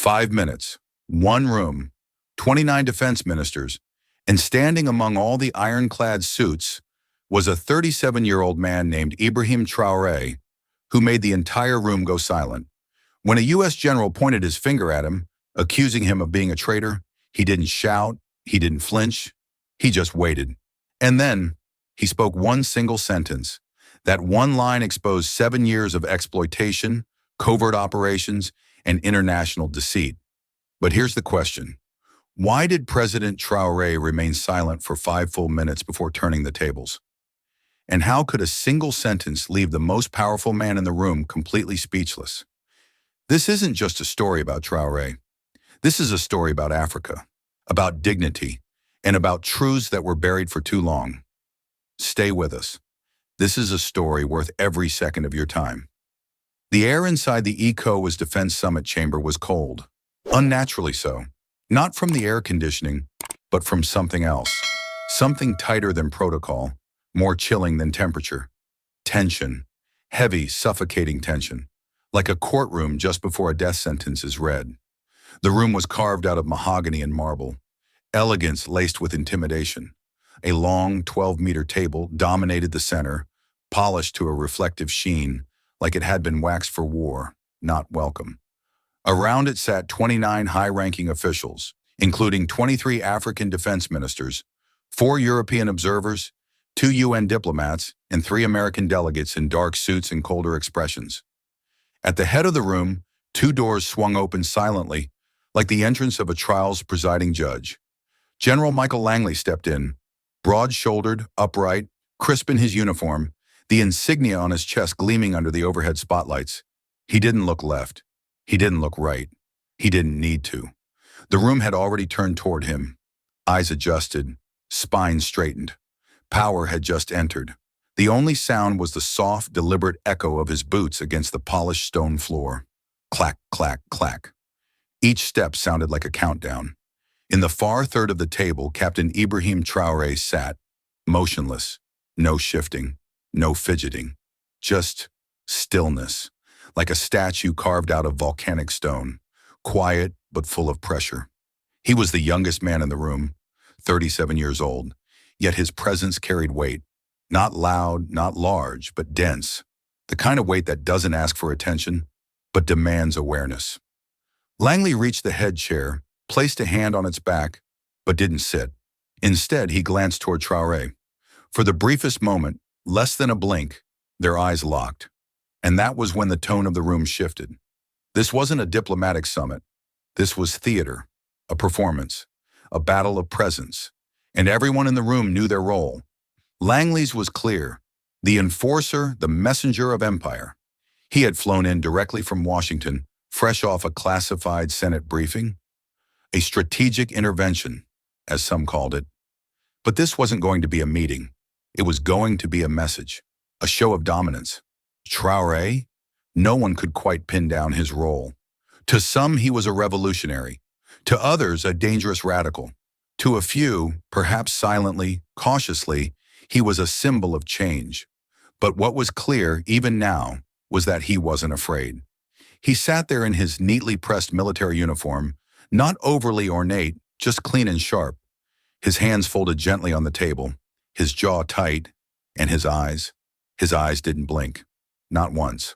5 minutes, one room, 29 defense ministers, and standing among all the ironclad suits was a 37-year-old man named Ibrahim Traoré, who made the entire room go silent. When a U.S. general pointed his finger at him, accusing him of being a traitor, he didn't shout, he didn't flinch, he just waited. And then, he spoke one single sentence. That one line exposed 7 years of exploitation, covert operations, and international deceit. But here's the question. Why did President Traoré remain silent for 5 full minutes before turning the tables? And how could a single sentence leave the most powerful man in the room completely speechless? This isn't just a story about Traoré. This is a story about Africa, about dignity, and about truths that were buried for too long. Stay with us. This is a story worth every second of your time. The air inside the ECOWAS Defense Summit chamber was cold, unnaturally so. Not from the air conditioning, but from something else. Something tighter than protocol, more chilling than temperature. Tension. Heavy, suffocating tension. Like a courtroom just before a death sentence is read. The room was carved out of mahogany and marble. Elegance laced with intimidation. A long 12-meter table dominated the center, polished to a reflective sheen, like it had been waxed for war, not welcome. Around it sat 29 high-ranking officials, including 23 African defense ministers, 4 European observers, 2 UN diplomats, and 3 American delegates in dark suits and colder expressions. At the head of the room, 2 doors swung open silently, like the entrance of a trial's presiding judge. General Michael Langley stepped in, broad-shouldered, upright, crisp in his uniform, the insignia on his chest gleaming under the overhead spotlights. He didn't look left. He didn't look right. He didn't need to. The room had already turned toward him. Eyes adjusted, spine straightened. Power had just entered. The only sound was the soft, deliberate echo of his boots against the polished stone floor. Clack, clack, clack. Each step sounded like a countdown. In the far third of the table, Captain Ibrahim Traoré sat, motionless, no shifting, no fidgeting, just stillness, like a statue carved out of volcanic stone, quiet but full of pressure. He was the youngest man in the room, 37 years old, yet his presence carried weight, not loud, not large, but dense, the kind of weight that doesn't ask for attention, but demands awareness. Langley reached the head chair, placed a hand on its back, but didn't sit. Instead, he glanced toward Traoré. For the briefest moment, less than a blink, their eyes locked. And that was when the tone of the room shifted. This wasn't a diplomatic summit. This was theater, a performance, a battle of presence. And everyone in the room knew their role. Langley's was clear. The enforcer, the messenger of empire. He had flown in directly from Washington, fresh off a classified Senate briefing. A strategic intervention, as some called it. But this wasn't going to be a meeting. It was going to be a message, a show of dominance. Traoré? No one could quite pin down his role. To some, he was a revolutionary. To others, a dangerous radical. To a few, perhaps silently, cautiously, he was a symbol of change. But what was clear, even now, was that he wasn't afraid. He sat there in his neatly pressed military uniform, not overly ornate, just clean and sharp. His hands folded gently on the table, his jaw tight, and his eyes didn't blink. Not once.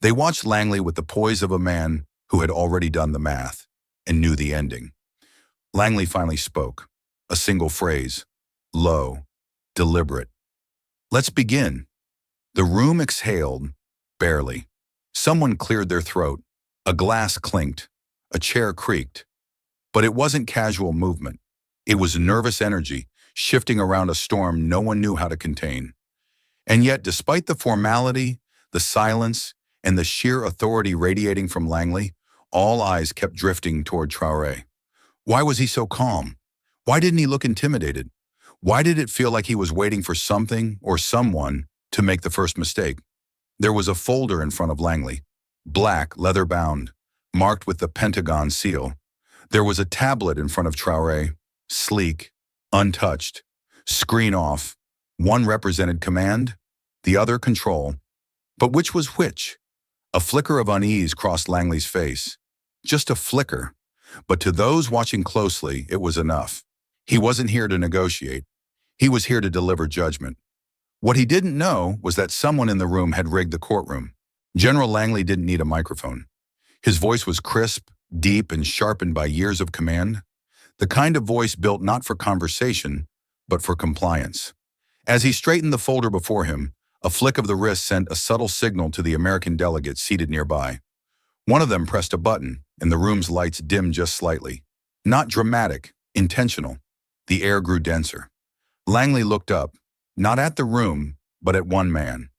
They watched Langley with the poise of a man who had already done the math and knew the ending. Langley finally spoke, a single phrase, low, deliberate. "Let's begin." The room exhaled, barely. Someone cleared their throat. A glass clinked. A chair creaked. But it wasn't casual movement. It was nervous energy, shifting around a storm no one knew how to contain. And yet, despite the formality, the silence, and the sheer authority radiating from Langley, all eyes kept drifting toward Traoré. Why was he so calm? Why didn't he look intimidated? Why did it feel like he was waiting for something or someone to make the first mistake? There was a folder in front of Langley, black, leather-bound, marked with the Pentagon seal. There was a tablet in front of Traoré, sleek, untouched, screen off. One represented command, the other control. But which was which? A flicker of unease crossed Langley's face. just a flicker. But to those watching closely, it was enough. He wasn't here to negotiate. He was here to deliver judgment. What he didn't know was that someone in the room had rigged the courtroom. General Langley didn't need a microphone. His voice was crisp, deep, and sharpened by years of command. The kind of voice built not for conversation, but for compliance. As he straightened the folder before him, a flick of the wrist sent a subtle signal to the American delegates seated nearby. One of them pressed a button, and the room's lights dimmed just slightly. Not dramatic, intentional. The air grew denser. Langley looked up, not at the room, but at one man.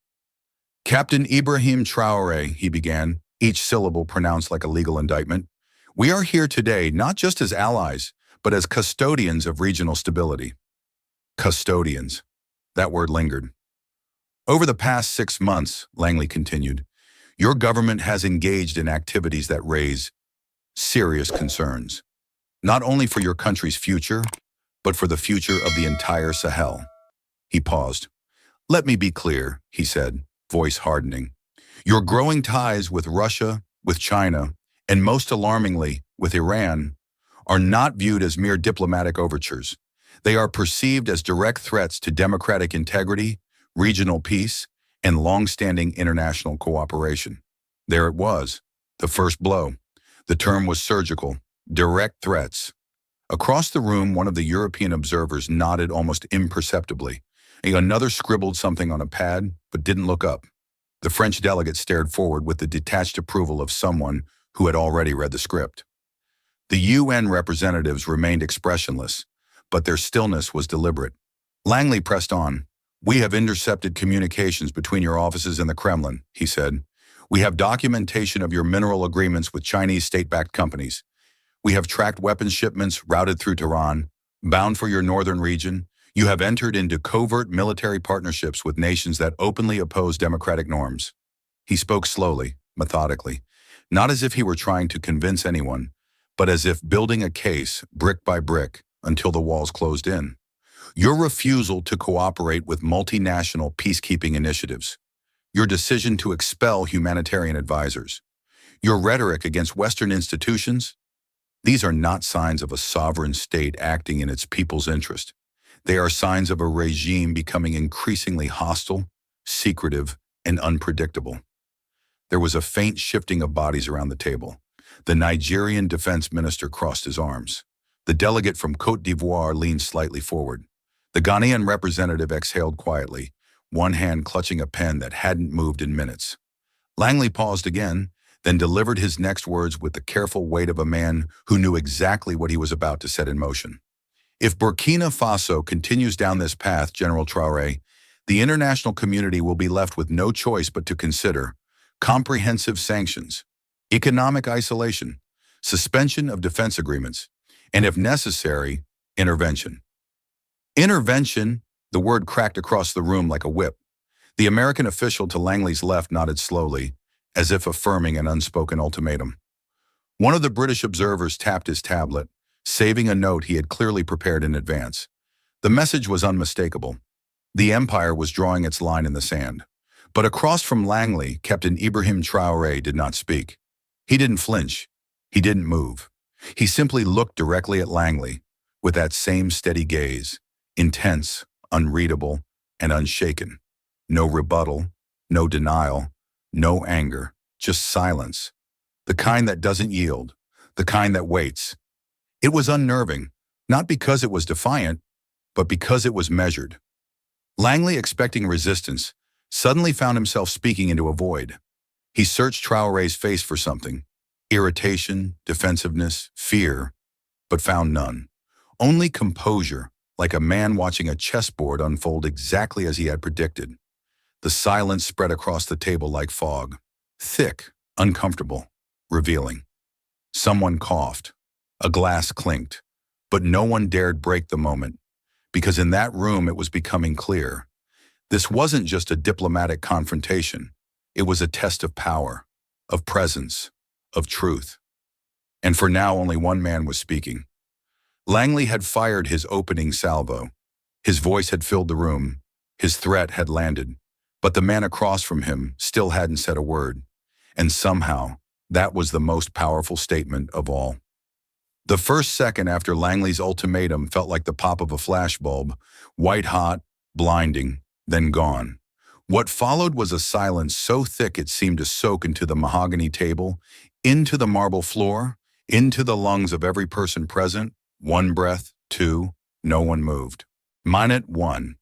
"Captain Ibrahim Traoré," he began, each syllable pronounced like a legal indictment. "We are here today not just as allies, but as custodians of regional stability." Custodians. That word lingered. "Over the past 6 months," Langley continued, "your government has engaged in activities that raise serious concerns, not only for your country's future, but for the future of the entire Sahel." He paused. "Let me be clear," he said, voice hardening. "Your growing ties with Russia, with China, and most alarmingly, with Iran, are not viewed as mere diplomatic overtures. They are perceived as direct threats to democratic integrity, regional peace, and long-standing international cooperation." There it was, the first blow. The term was surgical, direct threats. Across the room, one of the European observers nodded almost imperceptibly. Another scribbled something on a pad, but didn't look up. The French delegate stared forward with the detached approval of someone who had already read the script. The UN representatives remained expressionless, but their stillness was deliberate. Langley pressed on. "We have intercepted communications between your offices and the Kremlin," he said. "We have documentation of your mineral agreements with Chinese state-backed companies. We have tracked weapons shipments routed through Tehran, bound for your northern region. You have entered into covert military partnerships with nations that openly oppose democratic norms." He spoke slowly, methodically, not as if he were trying to convince anyone, but as if building a case, brick by brick, until the walls closed in. "Your refusal to cooperate with multinational peacekeeping initiatives, your decision to expel humanitarian advisors, your rhetoric against Western institutions, these are not signs of a sovereign state acting in its people's interest. They are signs of a regime becoming increasingly hostile, secretive, and unpredictable." There was a faint shifting of bodies around the table. The Nigerian defense minister crossed his arms. The delegate from Côte d'Ivoire leaned slightly forward. The Ghanaian representative exhaled quietly, one hand clutching a pen that hadn't moved in minutes. Langley paused again, then delivered his next words with the careful weight of a man who knew exactly what he was about to set in motion. "If Burkina Faso continues down this path, General Traoré, the international community will be left with no choice but to consider comprehensive sanctions, economic isolation, suspension of defense agreements, and if necessary, intervention." Intervention, the word cracked across the room like a whip. The American official to Langley's left nodded slowly, as if affirming an unspoken ultimatum. One of the British observers tapped his tablet, saving a note he had clearly prepared in advance. The message was unmistakable. The Empire was drawing its line in the sand. But across from Langley, Captain Ibrahim Traoré did not speak. He didn't flinch. He didn't move. He simply looked directly at Langley, with that same steady gaze, intense, unreadable, and unshaken. No rebuttal, no denial, no anger, just silence. The kind that doesn't yield, the kind that waits. It was unnerving, not because it was defiant, but because it was measured. Langley, expecting resistance, suddenly found himself speaking into a void. He searched Traoré's face for something, irritation, defensiveness, fear, but found none. Only composure, like a man watching a chessboard unfold exactly as he had predicted. The silence spread across the table like fog, thick, uncomfortable, revealing. Someone coughed. A glass clinked, but no one dared break the moment, because in that room it was becoming clear. This wasn't just a diplomatic confrontation. It was a test of power, of presence, of truth. And for now, only one man was speaking. Langley had fired his opening salvo. His voice had filled the room. His threat had landed. But the man across from him still hadn't said a word. And somehow, That was the most powerful statement of all. The first second after Langley's ultimatum felt like the pop of a flashbulb, white-hot, blinding, then gone. What followed was a silence so thick it seemed to soak into the mahogany table, into the marble floor, into the lungs of every person present. One breath, two, no one moved. Minute one.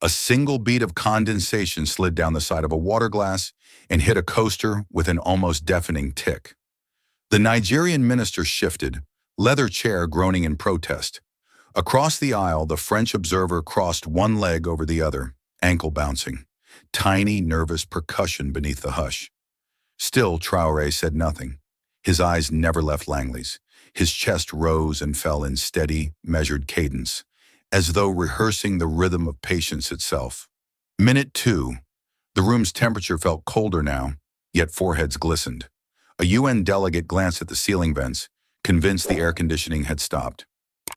A single bead of condensation slid down the side of a water glass and hit a coaster with an almost deafening tick. The Nigerian minister shifted, leather chair groaning in protest. Across the aisle, the French observer crossed one leg over the other, ankle bouncing. Tiny, nervous percussion beneath the hush. Still, Traoré said nothing. His eyes never left Langley's. His chest rose and fell in steady, measured cadence, as though rehearsing the rhythm of patience itself. Minute two. The room's temperature felt colder now, yet foreheads glistened. A UN delegate glanced at the ceiling vents, convinced the air conditioning had stopped.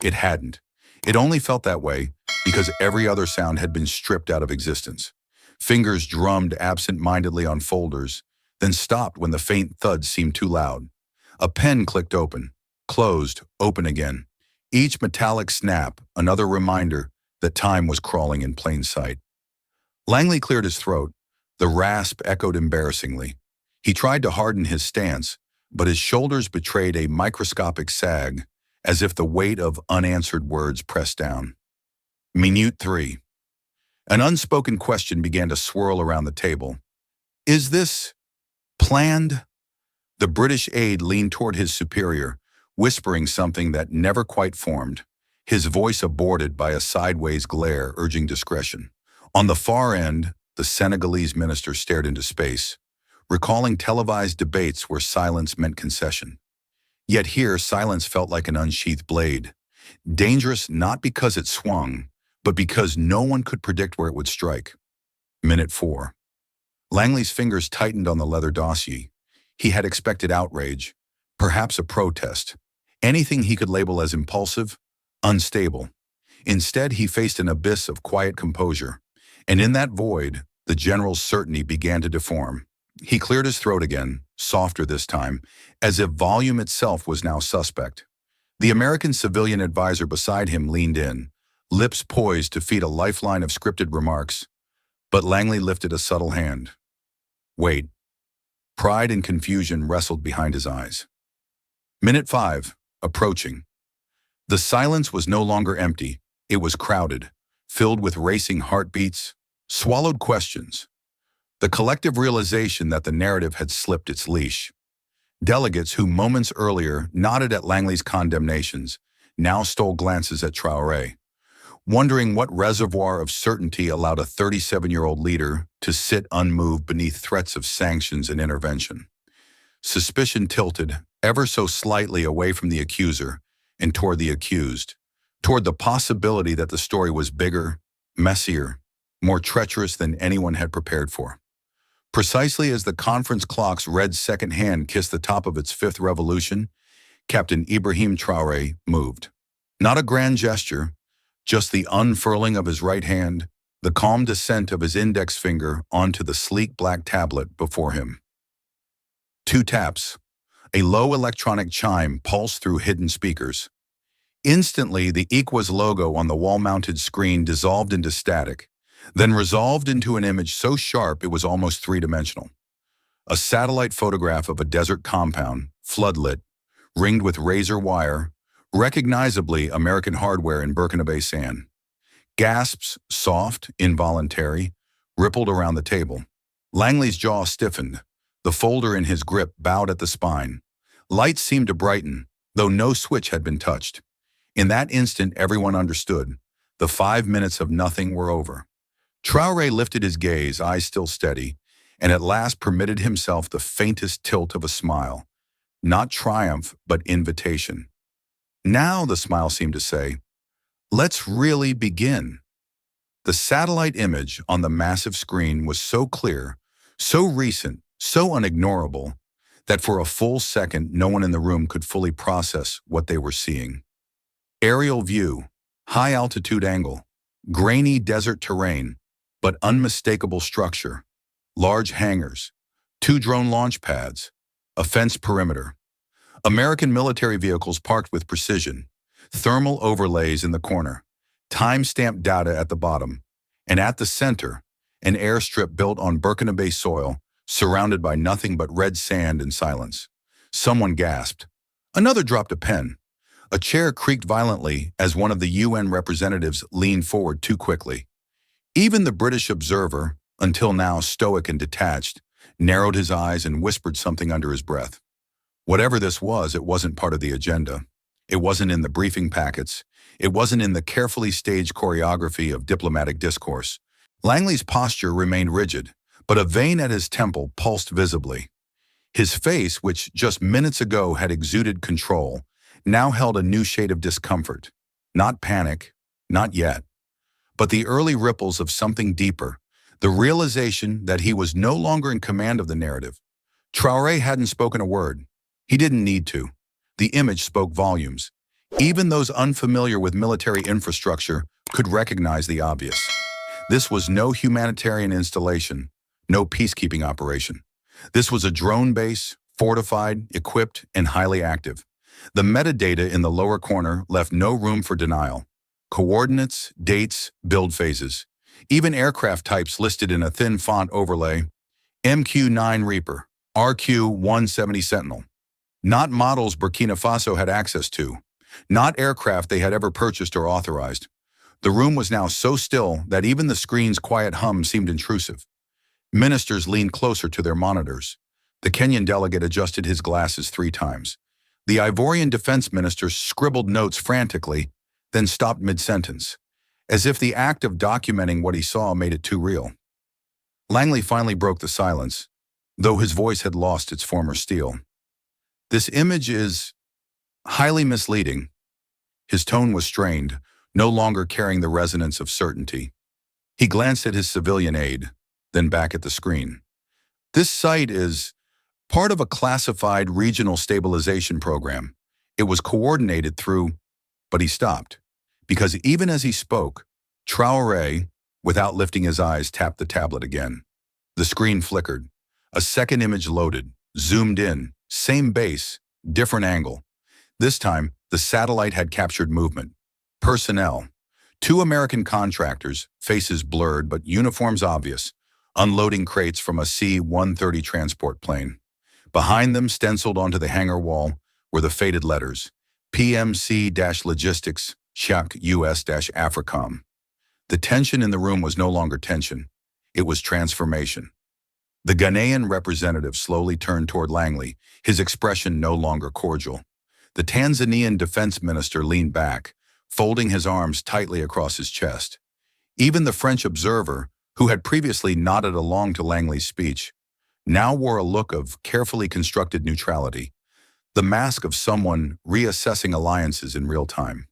It hadn't. It only felt that way because every other sound had been stripped out of existence. Fingers drummed absent-mindedly on folders, then stopped when the faint thud seemed too loud. A pen clicked open, closed, open again. Each metallic snap, another reminder that time was crawling in plain sight. Langley cleared his throat. The rasp echoed embarrassingly. He tried to harden his stance, but his shoulders betrayed a microscopic sag, as if the weight of unanswered words pressed down. Minute three. An unspoken question began to swirl around the table. Is this planned? The British aide leaned toward his superior, whispering something that never quite formed, his voice aborted by a sideways glare urging discretion. On the far end, the Senegalese minister stared into space, recalling televised debates where silence meant concession. Yet here, silence felt like an unsheathed blade, dangerous not because it swung, but because no one could predict where it would strike. Minute four. Langley's fingers tightened on the leather dossier. He had expected outrage, perhaps a protest, anything he could label as impulsive, unstable. Instead, he faced an abyss of quiet composure, and in that void, the general's certainty began to deform. He cleared his throat again, softer this time, as if volume itself was now suspect. The American civilian advisor beside him leaned in, lips poised to feed a lifeline of scripted remarks, but Langley lifted a subtle hand. Wait. Pride and confusion wrestled behind his eyes. Minute five, approaching. The silence was no longer empty, it was crowded, filled with racing heartbeats, swallowed questions. The collective realization that the narrative had slipped its leash. Delegates who moments earlier nodded at Langley's condemnations now stole glances at Traoré, wondering what reservoir of certainty allowed a 37-year-old leader to sit unmoved beneath threats of sanctions and intervention. Suspicion tilted ever so slightly away from the accuser and toward the accused, toward the possibility that the story was bigger, messier, more treacherous than anyone had prepared for. Precisely as the conference clock's red second hand kissed the top of its fifth revolution, Captain Ibrahim Traoré moved. Not a grand gesture, just the unfurling of his right hand, the calm descent of his index finger onto the sleek black tablet before him. 2 taps. A low electronic chime pulsed through hidden speakers. Instantly, the Equus logo on the wall-mounted screen dissolved into static, then resolved into an image so sharp it was almost three-dimensional. A satellite photograph of a desert compound, floodlit, ringed with razor wire, recognizably American hardware in Burkina sand. Gasps, soft, involuntary, rippled around the table. Langley's jaw stiffened. The folder in his grip bowed at the spine. Lights seemed to brighten, though no switch had been touched. In that instant, everyone understood. The 5 minutes of nothing were over. Traoré lifted his gaze, eyes still steady, and at last permitted himself the faintest tilt of a smile. Not triumph, but invitation. Now, the smile seemed to say, let's really begin. The satellite image on the massive screen was so clear, so recent, so unignorable, that for a full second no one in the room could fully process what they were seeing. Aerial view, high-altitude angle, grainy desert terrain, but unmistakable structure, large hangars, 2 drone launch pads, A fence perimeter. American military vehicles parked with precision. Thermal overlays in the corner. Time-stamped data at the bottom. And at the center, an airstrip built on Burkina soil, surrounded by nothing but red sand and silence. Someone gasped. Another dropped a pen. A chair creaked violently as one of the UN representatives leaned forward too quickly. Even the British observer, until now stoic and detached, narrowed his eyes and whispered something under his breath. Whatever this was, it wasn't part of the agenda. It wasn't in the briefing packets. It wasn't in the carefully staged choreography of diplomatic discourse. Langley's posture remained rigid, but a vein at his temple pulsed visibly. His face, which just minutes ago had exuded control, now held a new shade of discomfort. Not panic, not yet, but the early ripples of something deeper, the realization that he was no longer in command of the narrative. Traoré hadn't spoken a word. He didn't need to. The image spoke volumes. Even those unfamiliar with military infrastructure could recognize the obvious. This was no humanitarian installation, no peacekeeping operation. This was a drone base, fortified, equipped, and highly active. The metadata in the lower corner left no room for denial. Coordinates, dates, build phases. Even aircraft types listed in a thin font overlay. MQ-9 Reaper, RQ-170 Sentinel. Not models Burkina Faso had access to. Not aircraft they had ever purchased or authorized. The room was now so still that even the screen's quiet hum seemed intrusive. Ministers leaned closer to their monitors. The Kenyan delegate adjusted his glasses 3 times. The Ivorian defense minister scribbled notes frantically, then stopped mid-sentence, as if the act of documenting what he saw made it too real. Langley finally broke the silence, though his voice had lost its former steel. This image is highly misleading. His tone was strained, no longer carrying the resonance of certainty. He glanced at his civilian aide, then back at the screen. This site is part of a classified regional stabilization program. It was coordinated through, but he stopped, because even as he spoke, Traoré, without lifting his eyes, tapped the tablet again. The screen flickered. A second image loaded, zoomed in, same base, different angle. This time, the satellite had captured movement. Personnel. 2 American contractors, faces blurred but uniforms obvious, unloading crates from a C-130 transport plane. Behind them, stenciled onto the hangar wall, were the faded letters, PMC-Logistics, Shak US-Africom. The tension in the room was no longer tension. It was transformation. The Ghanaian representative slowly turned toward Langley, his expression no longer cordial. The Tanzanian defense minister leaned back, folding his arms tightly across his chest. Even the French observer, who had previously nodded along to Langley's speech, now wore a look of carefully constructed neutrality, the mask of someone reassessing alliances in real time.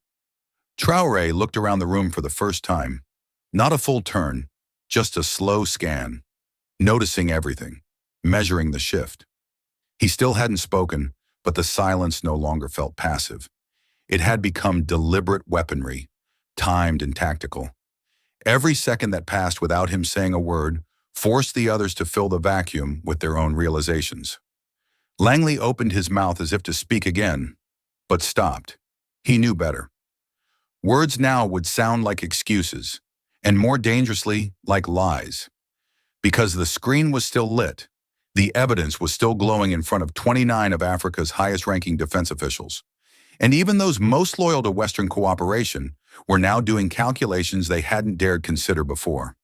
Traoré looked around the room for the first time, not a full turn, just a slow scan, noticing everything, measuring the shift. He still hadn't spoken, but the silence no longer felt passive. It had become deliberate weaponry, timed and tactical. Every second that passed without him saying a word forced the others to fill the vacuum with their own realizations. Langley opened his mouth as if to speak again, but stopped. He knew better. Words now would sound like excuses, and more dangerously, like lies. Because the screen was still lit, the evidence was still glowing in front of 29 of Africa's highest-ranking defense officials. And even those most loyal to Western cooperation were now doing calculations they hadn't dared consider before.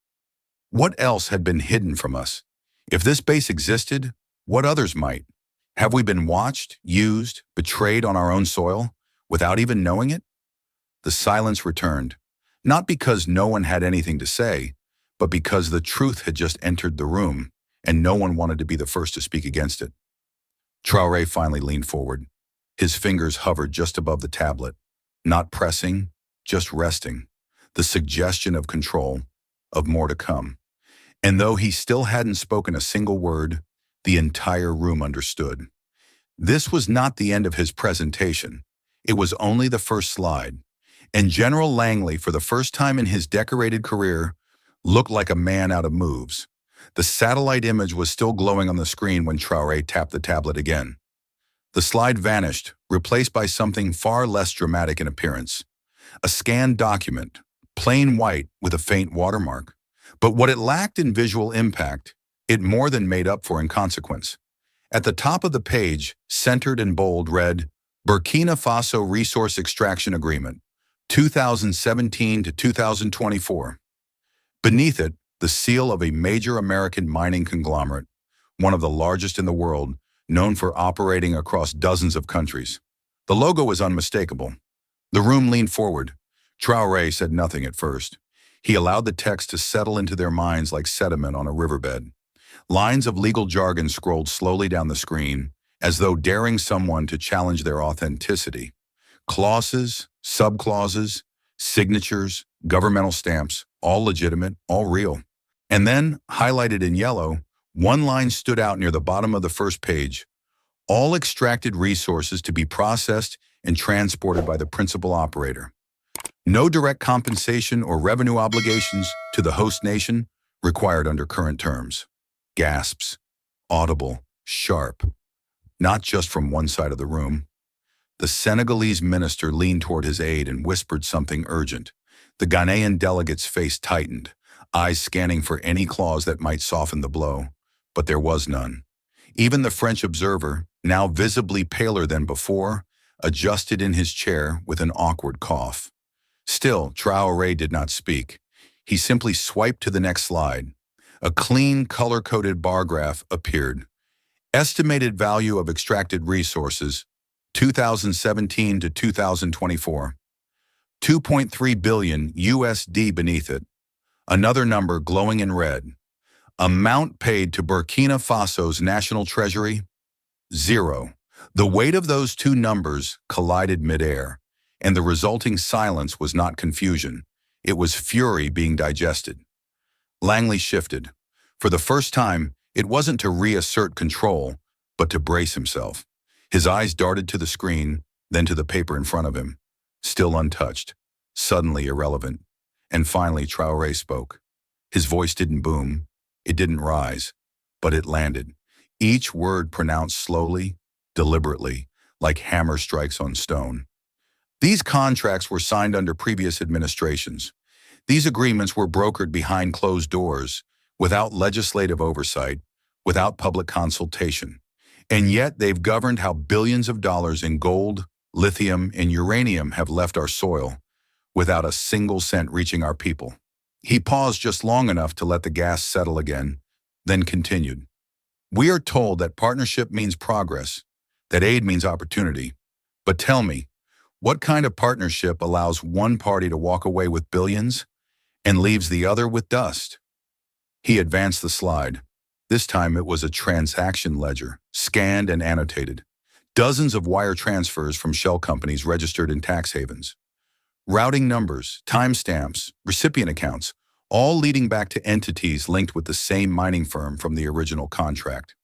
What else had been hidden from us? If this base existed, what others might? Have we been watched, used, betrayed on our own soil, without even knowing it? The silence returned, not because no one had anything to say, but because the truth had just entered the room, and no one wanted to be the first to speak against it. Traoré finally leaned forward. His fingers hovered just above the tablet, not pressing, just resting, the suggestion of control, of more to come. And though he still hadn't spoken a single word, the entire room understood. This was not the end of his presentation. It was only the first slide. And General Langley, for the first time in his decorated career, looked like a man out of moves. The satellite image was still glowing on the screen when Traoré tapped the tablet again. The slide vanished, replaced by something far less dramatic in appearance. A scanned document, plain white with a faint watermark. But what it lacked in visual impact, it more than made up for in consequence. At the top of the page, centered in bold, read, Burkina Faso Resource Extraction Agreement, 2017 to 2024. Beneath it, the seal of a major American mining conglomerate, one of the largest in the world, known for operating across dozens of countries. The logo was unmistakable. The room leaned forward. Traoré said nothing at first. He allowed the text to settle into their minds like sediment on a riverbed. Lines of legal jargon scrolled slowly down the screen, as though daring someone to challenge their authenticity. Clauses, subclauses, signatures, governmental stamps, all legitimate, all real. And then, highlighted in yellow, one line stood out near the bottom of the first page. All extracted resources to be processed and transported by the principal operator. No direct compensation or revenue obligations to the host nation required under current terms. Gasps, audible, sharp, not just from one side of the room. The Senegalese minister leaned toward his aide and whispered something urgent. The Ghanaian delegate's face tightened, eyes scanning for any clause that might soften the blow. But there was none. Even the French observer, now visibly paler than before, adjusted in his chair with an awkward cough. Still, Traoré did not speak. He simply swiped to the next slide. A clean, color-coded bar graph appeared. Estimated value of extracted resources, 2017 to 2024. 2.3 billion USD beneath it. Another number glowing in red. Amount paid to Burkina Faso's national treasury? 0. The weight of those two numbers collided midair, and the resulting silence was not confusion. It was fury being digested. Langley shifted. For the first time, it wasn't to reassert control, but to brace himself. His eyes darted to the screen, then to the paper in front of him. Still untouched, suddenly irrelevant. And finally, Traoré spoke. His voice didn't boom. It didn't rise, but it landed. Each word pronounced slowly, deliberately, like hammer strikes on stone. These contracts were signed under previous administrations. These agreements were brokered behind closed doors, without legislative oversight, without public consultation. And yet they've governed how billions of dollars in gold, lithium, and uranium have left our soil, without a single cent reaching our people. He paused just long enough to let the gas settle again, then continued. We are told that partnership means progress, that aid means opportunity. But tell me, what kind of partnership allows one party to walk away with billions and leaves the other with dust? He advanced the slide. This time it was a transaction ledger, scanned and annotated. Dozens of wire transfers from shell companies registered in tax havens. Routing numbers, timestamps, recipient accounts, all leading back to entities linked with the same mining firm from the original contract.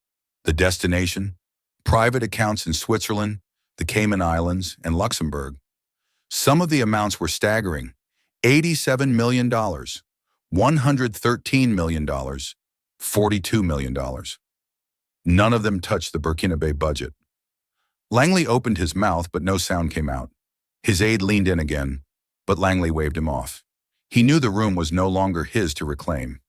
The destination? Private accounts in Switzerland, the Cayman Islands, and Luxembourg. Some of the amounts were staggering. $87 million, $113 million, $42 million. None of them touched the Burkinabe budget. Langley opened his mouth, but no sound came out. His aide leaned in again, but Langley waved him off. He knew the room was no longer his to reclaim.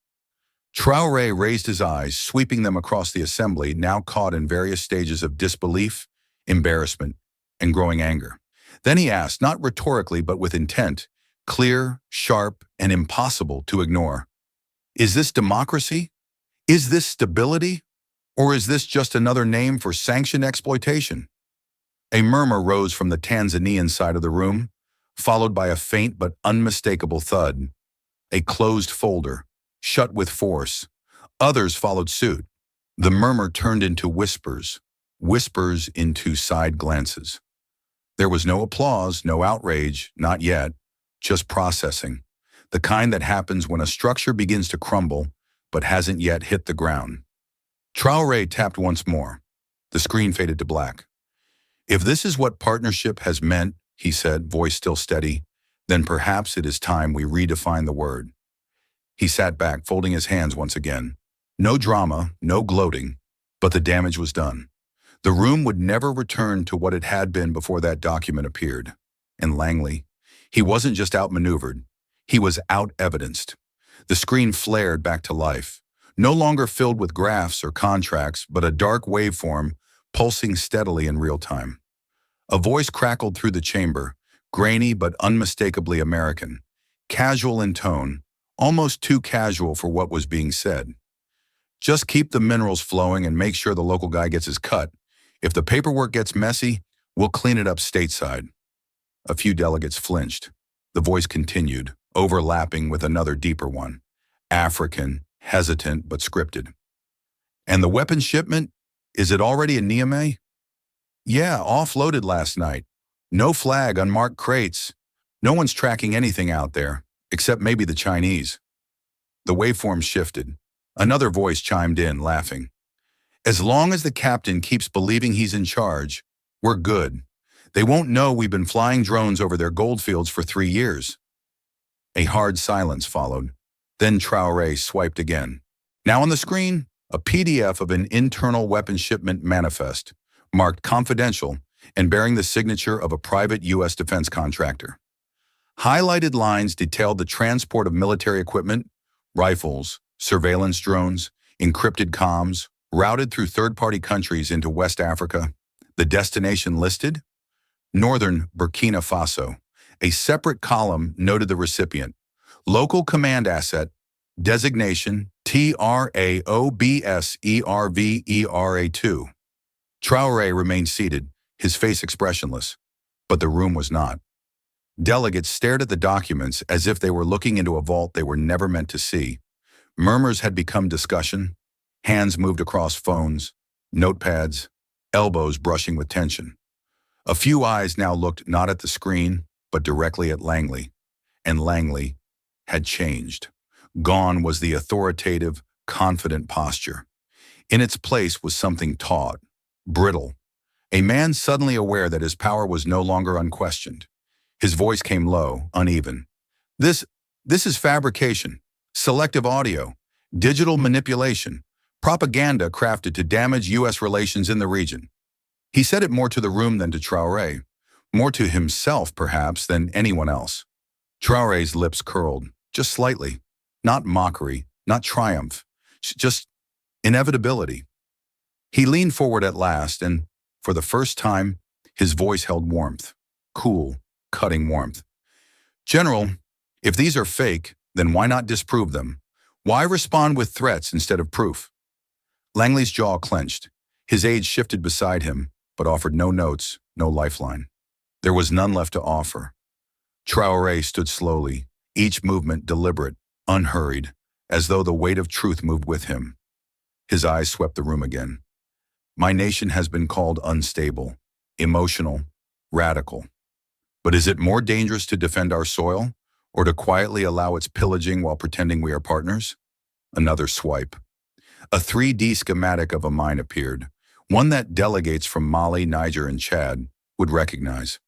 Traoré raised his eyes, sweeping them across the assembly, now caught in various stages of disbelief, embarrassment, and growing anger. Then he asked, not rhetorically but with intent, clear, sharp, and impossible to ignore. Is this democracy? Is this stability? Or is this just another name for sanctioned exploitation? A murmur rose from the Tanzanian side of the room, followed by a faint but unmistakable thud. A closed folder, shut with force. Others followed suit. The murmur turned into whispers, whispers into side glances. There was no applause, no outrage, not yet, just processing, the kind that happens when a structure begins to crumble but hasn't yet hit the ground. Traoré tapped once more. The screen faded to black. If this is what partnership has meant, he said, voice still steady, then perhaps it is time we redefine the word. He sat back, folding his hands once again. No drama, no gloating, but the damage was done. The room would never return to what it had been before that document appeared. And Langley, he wasn't just outmaneuvered, he was out-evidenced. The screen flared back to life, no longer filled with graphs or contracts, but a dark waveform pulsing steadily in real time. A voice crackled through the chamber, grainy but unmistakably American, casual in tone, almost too casual for what was being said. Just keep the minerals flowing and make sure the local guy gets his cut. If the paperwork gets messy, we'll clean it up stateside. A few delegates flinched. The voice continued, overlapping with another deeper one. African, hesitant but scripted. And the weapons shipment? Is it already in Niamey? Yeah, offloaded last night. No flag, unmarked crates. No one's tracking anything out there, except maybe the Chinese. The waveform shifted. Another voice chimed in, laughing. As long as the captain keeps believing he's in charge, we're good. They won't know we've been flying drones over their goldfields for 3 years. A hard silence followed. Then Traoré swiped again. Now on the screen, a PDF of an internal weapons shipment manifest, marked confidential and bearing the signature of a private U.S. defense contractor. Highlighted lines detailed the transport of military equipment, rifles, surveillance drones, encrypted comms, routed through third-party countries into West Africa. The destination listed? Northern Burkina Faso. A separate column noted the recipient. Local command asset, designation TRAOBSERVERA2. Traoré remained seated, his face expressionless, but the room was not. Delegates stared at the documents as if they were looking into a vault they were never meant to see. Murmurs had become discussion. Hands moved across phones, notepads, elbows brushing with tension. A few eyes now looked not at the screen, but directly at Langley. And Langley had changed. Gone was the authoritative, confident posture. In its place was something taut, brittle. A man suddenly aware that his power was no longer unquestioned. His voice came low, uneven. This is fabrication, selective audio, digital manipulation, propaganda crafted to damage U.S. relations in the region. He said it more to the room than to Traoré, more to himself, perhaps, than anyone else. Traoré's lips curled, just slightly. Not mockery, not triumph, just inevitability. He leaned forward at last, and, for the first time, his voice held warmth. Cool, cutting warmth. General, if these are fake, then why not disprove them? Why respond with threats instead of proof? Langley's jaw clenched. His aide shifted beside him, but offered no notes, no lifeline. There was none left to offer. Traoré stood slowly, each movement deliberate, unhurried, as though the weight of truth moved with him. His eyes swept the room again. My nation has been called unstable, emotional, radical. But is it more dangerous to defend our soil, or to quietly allow its pillaging while pretending we are partners? Another swipe. A 3D schematic of a mine appeared, one that delegates from Mali, Niger, and Chad would recognize,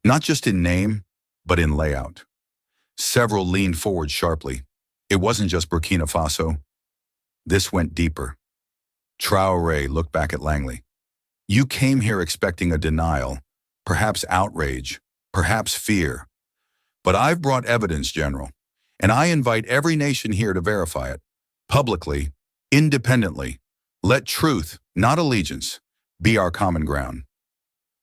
not just in name, but in layout. Several leaned forward sharply. It wasn't just Burkina Faso. This went deeper. Traoré looked back at Langley. You came here expecting a denial, perhaps outrage, perhaps fear. But I've brought evidence, General, and I invite every nation here to verify it, publicly, independently. Let truth, not allegiance, be our common ground.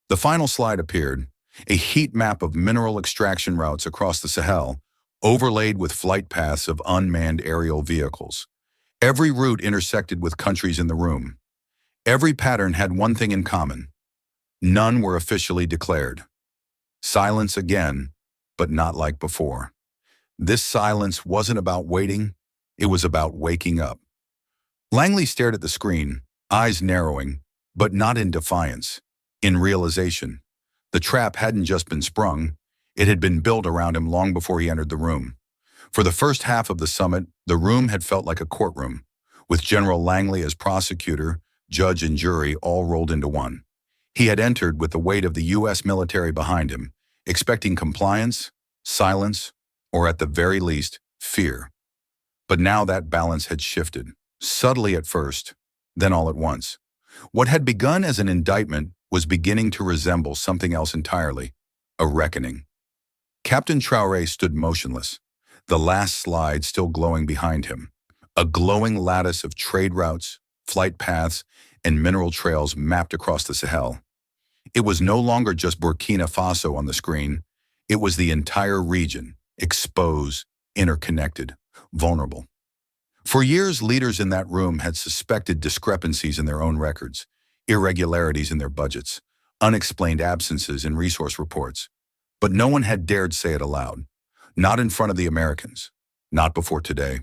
The final slide appeared, a heat map of mineral extraction routes across the Sahel, overlaid with flight paths of unmanned aerial vehicles. Every route intersected with countries in the room. Every pattern had one thing in common. None were officially declared. Silence again, but not like before. This silence wasn't about waiting, it was about waking up. Langley stared at the screen, eyes narrowing, but not in defiance, in realization. The trap hadn't just been sprung, it had been built around him long before he entered the room. For the first half of the summit, the room had felt like a courtroom, with General Langley as prosecutor, judge, and jury all rolled into one. He had entered with the weight of the U.S. military behind him, expecting compliance, silence, or at the very least, fear. But now that balance had shifted. subtly at first, then all at once. What had begun as an indictment was beginning to resemble something else entirely, a reckoning. Captain Traoré stood motionless, the last slide still glowing behind him, a glowing lattice of trade routes, flight paths, and mineral trails mapped across the Sahel. It was no longer just Burkina Faso on the screen. It was the entire region, exposed, interconnected, vulnerable. For years, leaders in that room had suspected discrepancies in their own records, irregularities in their budgets, unexplained absences in resource reports. But no one had dared say it aloud. Not in front of the Americans. Not before today.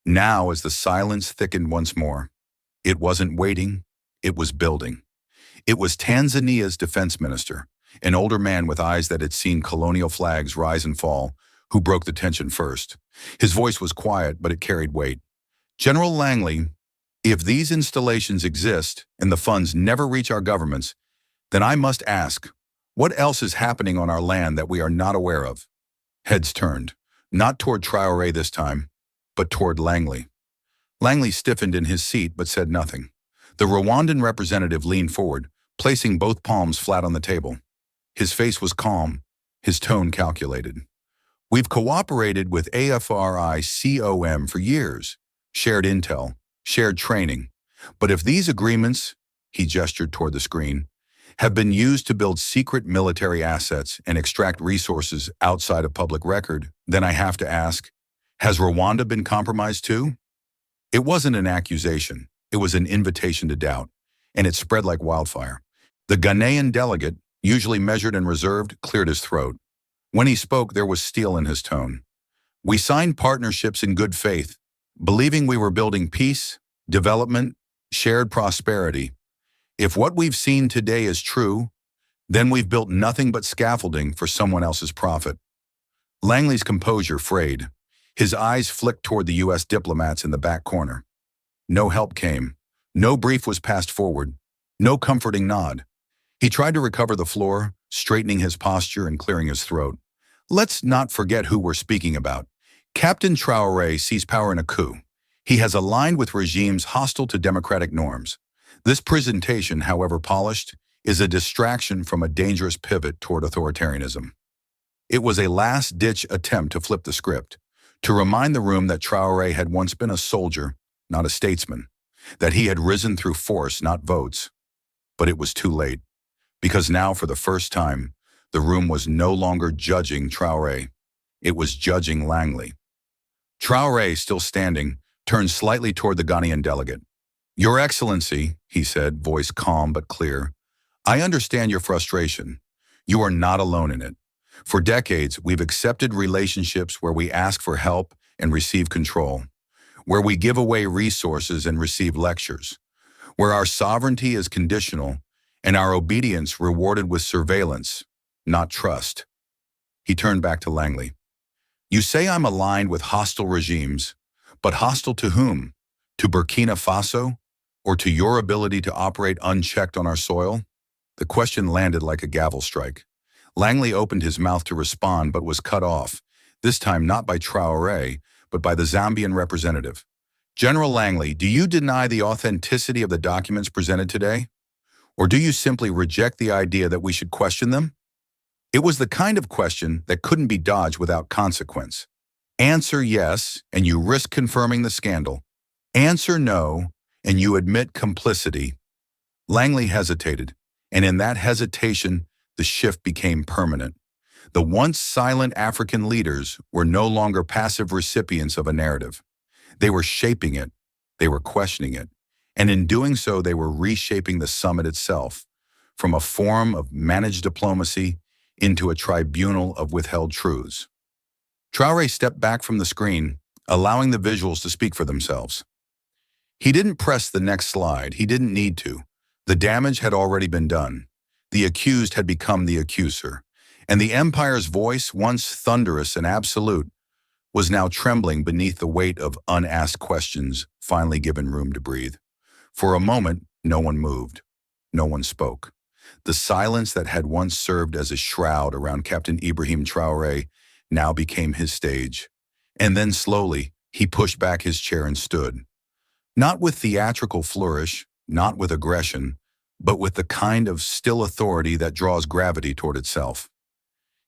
Now, as the silence thickened once more, it wasn't waiting, it was building. It was Tanzania's defense minister, an older man with eyes that had seen colonial flags rise and fall, who broke the tension first. His voice was quiet, but it carried weight. General Langley, if these installations exist and the funds never reach our governments, then I must ask, what else is happening on our land that we are not aware of? Heads turned, not toward Traoré this time, but toward Langley. Langley stiffened in his seat but said nothing. The Rwandan representative leaned forward, placing both palms flat on the table. His face was calm, his tone calculated. We've cooperated with AFRICOM for years, shared intel, shared training. But if these agreements, he gestured toward the screen, have been used to build secret military assets and extract resources outside of public record, then I have to ask, has Rwanda been compromised too? It wasn't an accusation, it was an invitation to doubt, and it spread like wildfire. The Ghanaian delegate, usually measured and reserved, cleared his throat. When he spoke, there was steel in his tone. We signed partnerships in good faith, believing we were building peace, development, shared prosperity. If what we've seen today is true, then we've built nothing but scaffolding for someone else's profit. Langley's composure frayed. His eyes flicked toward the U.S. diplomats in the back corner. No help came. No brief was passed forward. No comforting nod. He tried to recover the floor, straightening his posture and clearing his throat. Let's not forget who we're speaking about. Captain Traoré sees power in a coup. He has aligned with regimes hostile to democratic norms. This presentation, however polished, is a distraction from a dangerous pivot toward authoritarianism. It was a last-ditch attempt to flip the script, to remind the room that Traoré had once been a soldier, not a statesman, that he had risen through force, not votes. But it was too late, because now, for the first time, the room was no longer judging Traoré. It was judging Langley. Traoré, still standing, turned slightly toward the Ghanaian delegate. Your Excellency, he said, voice calm but clear, I understand your frustration. You are not alone in it. For decades, we've accepted relationships where we ask for help and receive control, where we give away resources and receive lectures, where our sovereignty is conditional and our obedience rewarded with surveillance, not trust. He turned back to Langley. You say I'm aligned with hostile regimes, but hostile to whom? To Burkina Faso? Or to your ability to operate unchecked on our soil? The question landed like a gavel strike. Langley opened his mouth to respond but was cut off, this time not by Traoré, but by the Zambian representative. General Langley, do you deny the authenticity of the documents presented today? Or do you simply reject the idea that we should question them? It was the kind of question that couldn't be dodged without consequence. Answer yes, and you risk confirming the scandal. Answer no, and you admit complicity. Langley hesitated, and in that hesitation, the shift became permanent. The once silent African leaders were no longer passive recipients of a narrative. They were shaping it, they were questioning it, and in doing so, they were reshaping the summit itself, from a forum of managed diplomacy into a tribunal of withheld truths. Traoré stepped back from the screen, allowing the visuals to speak for themselves. He didn't press the next slide. He didn't need to. The damage had already been done. The accused had become the accuser, and the empire's voice, once thunderous and absolute, was now trembling beneath the weight of unasked questions finally given room to breathe. For a moment, no one moved. No one spoke. The silence that had once served as a shroud around Captain Ibrahim Traoré now became his stage. And then slowly, he pushed back his chair and stood. Not with theatrical flourish, not with aggression, but with the kind of still authority that draws gravity toward itself.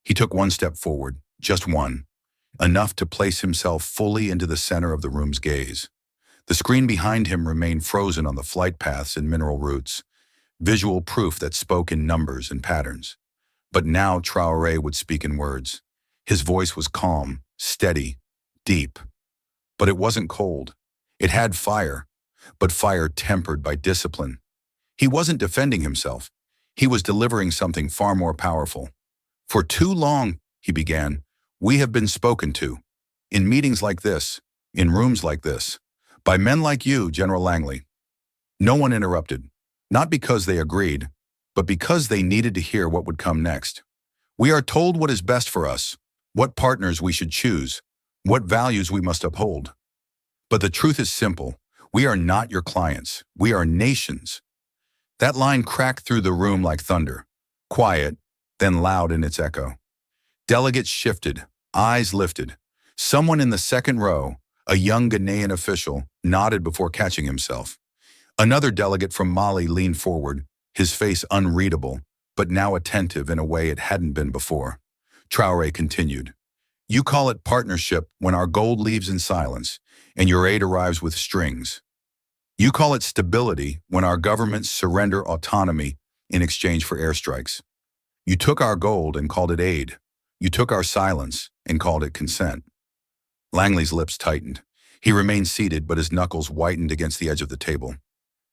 He took one step forward, just one, enough to place himself fully into the center of the room's gaze. The screen behind him remained frozen on the flight paths and mineral roots, visual proof that spoke in numbers and patterns. But now Traoré would speak in words. His voice was calm, steady, deep. But it wasn't cold. It had fire, but fire tempered by discipline. He wasn't defending himself. He was delivering something far more powerful. For too long, he began, we have been spoken to. In meetings like this, in rooms like this, by men like you, General Langley. No one interrupted, not because they agreed, but because they needed to hear what would come next. We are told what is best for us, what partners we should choose, what values we must uphold. But the truth is simple. We are not your clients. We are nations. That line cracked through the room like thunder, quiet, then loud in its echo. Delegates shifted, eyes lifted. Someone in the second row, a young Ghanaian official, nodded before catching himself. Another delegate from Mali leaned forward, his face unreadable, but now attentive in a way it hadn't been before. Traoré continued, you call it partnership when our gold leaves in silence and your aid arrives with strings. You call it stability when our governments surrender autonomy in exchange for airstrikes. You took our gold and called it aid. You took our silence and called it consent. Langley's lips tightened. He remained seated, but his knuckles whitened against the edge of the table.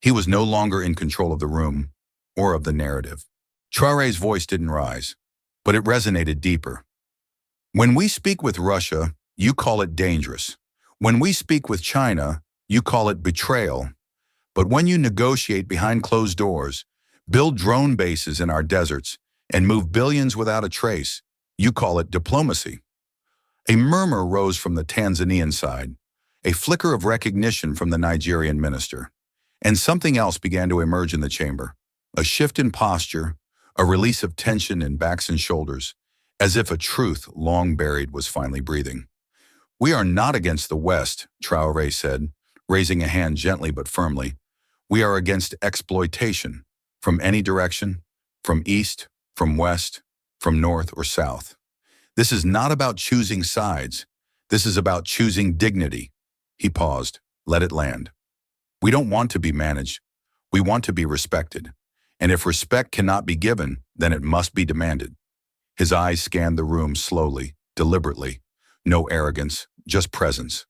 He was no longer in control of the room or of the narrative. Traoré's voice didn't rise, but it resonated deeper. When we speak with Russia, you call it dangerous. When we speak with China, you call it betrayal. But when you negotiate behind closed doors, build drone bases in our deserts, and move billions without a trace, you call it diplomacy. A murmur rose from the Tanzanian side, a flicker of recognition from the Nigerian minister. And something else began to emerge in the chamber, a shift in posture, a release of tension in backs and shoulders, as if a truth long buried was finally breathing. We are not against the West, Traoré said, raising a hand gently but firmly. We are against exploitation, from any direction, from east, from west, from north or south. This is not about choosing sides. This is about choosing dignity. He paused. Let it land. We don't want to be managed. We want to be respected. And if respect cannot be given, then it must be demanded. His eyes scanned the room slowly, deliberately. No arrogance, just presence.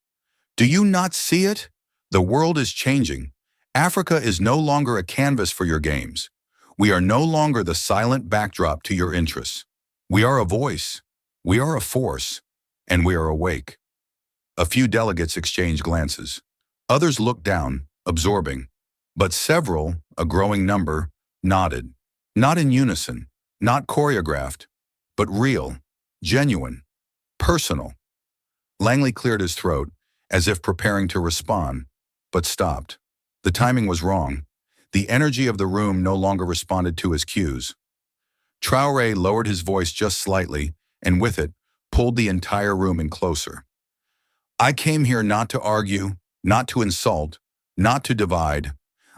Do you not see it? The world is changing. Africa is no longer a canvas for your games. We are no longer the silent backdrop to your interests. We are a voice. We are a force. And we are awake. A few delegates exchanged glances. Others looked down, absorbing. But several, a growing number, nodded. Not in unison, not choreographed, but real, genuine, personal. Langley cleared his throat, as if preparing to respond, but stopped. The timing was wrong. The energy of the room no longer responded to his cues. Traoré lowered his voice just slightly, and with it, pulled the entire room in closer. I came here not to argue, not to insult, not to divide.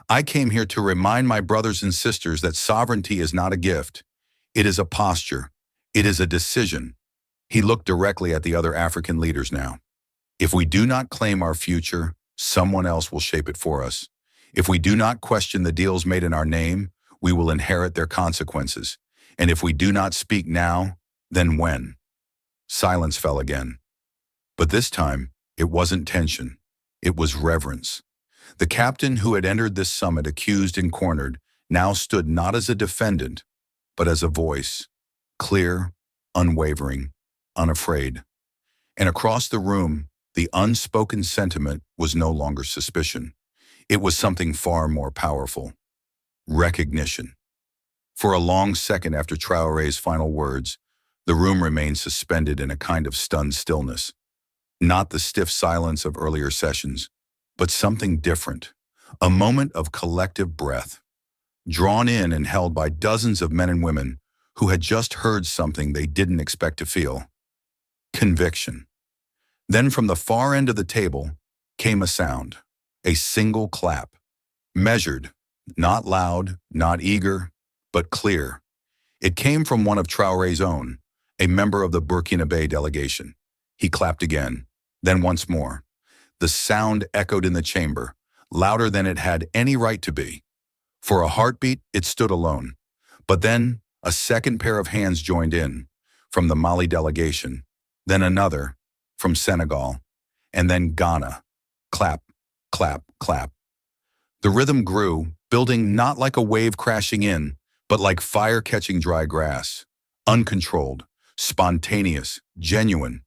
I came here to remind my brothers and sisters that sovereignty is not a gift. It is a posture. It is a decision. He looked directly at the other African leaders now. If we do not claim our future, someone else will shape it for us. If we do not question the deals made in our name, we will inherit their consequences. And if we do not speak now, then when? Silence fell again. But this time, it wasn't tension. It was reverence. The captain who had entered this summit accused and cornered now stood not as a defendant, but as a voice, clear, unwavering, unafraid. And across the room, the unspoken sentiment was no longer suspicion. It was something far more powerful. Recognition. For a long second after Traoré's final words, the room remained suspended in a kind of stunned stillness. Not the stiff silence of earlier sessions, but something different. A moment of collective breath, drawn in and held by dozens of men and women who had just heard something they didn't expect to feel. Conviction. Then from the far end of the table came a sound, A single clap. Measured, not loud, not eager, but clear. It came from one of Traoré's own, a member of the Burkina Faso delegation. He clapped again, then once more. The sound echoed in the chamber, louder than it had any right to be. For a heartbeat, it stood alone. But then, a second pair of hands joined in, from the Mali delegation, then another, from Senegal, and then Ghana. Clap, clap, clap. The rhythm grew, building not like a wave crashing in, but like fire catching dry grass. Uncontrolled, spontaneous, genuine.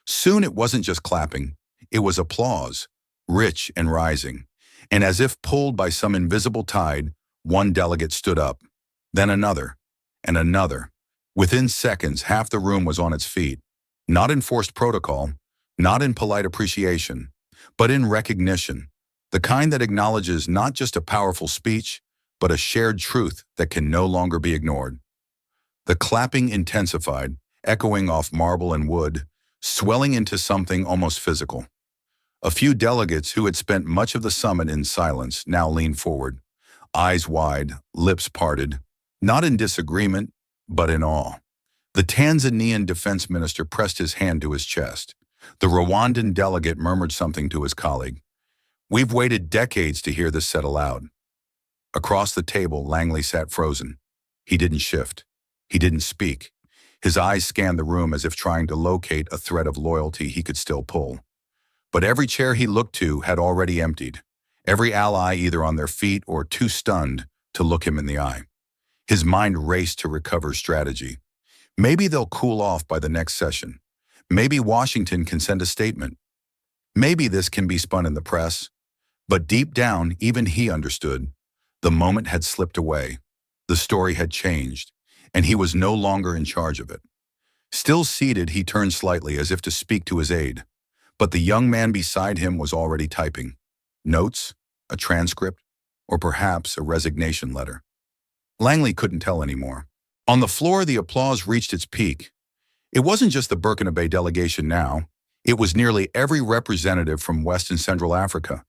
Soon it wasn't just clapping, it was applause, rich and rising. And as if pulled by some invisible tide, one delegate stood up, then another, and another. Within seconds, half the room was on its feet, not in forced protocol, not in polite appreciation, but in recognition, the kind that acknowledges not just a powerful speech, but a shared truth that can no longer be ignored. The clapping intensified, echoing off marble and wood, swelling into something almost physical. A few delegates who had spent much of the summit in silence now leaned forward, eyes wide, lips parted, not in disagreement, but in awe. The Tanzanian defense minister pressed his hand to his chest. The Rwandan delegate murmured something to his colleague. "We've waited decades to hear this said aloud." Across the table, Langley sat frozen. He didn't shift. He didn't speak. His eyes scanned the room as if trying to locate a thread of loyalty he could still pull. But every chair he looked to had already emptied, every ally either on their feet or too stunned to look him in the eye. His mind raced to recover strategy. Maybe they'll cool off by the next session. Maybe Washington can send a statement. Maybe this can be spun in the press. But deep down, even he understood. The moment had slipped away. The story had changed, and he was no longer in charge of it. Still seated, he turned slightly as if to speak to his aide. But the young man beside him was already typing. Notes, a transcript, or perhaps a resignation letter. Langley couldn't tell anymore. On the floor, the applause reached its peak. It wasn't just the Burkina Faso delegation now. It was nearly every representative from West and Central Africa.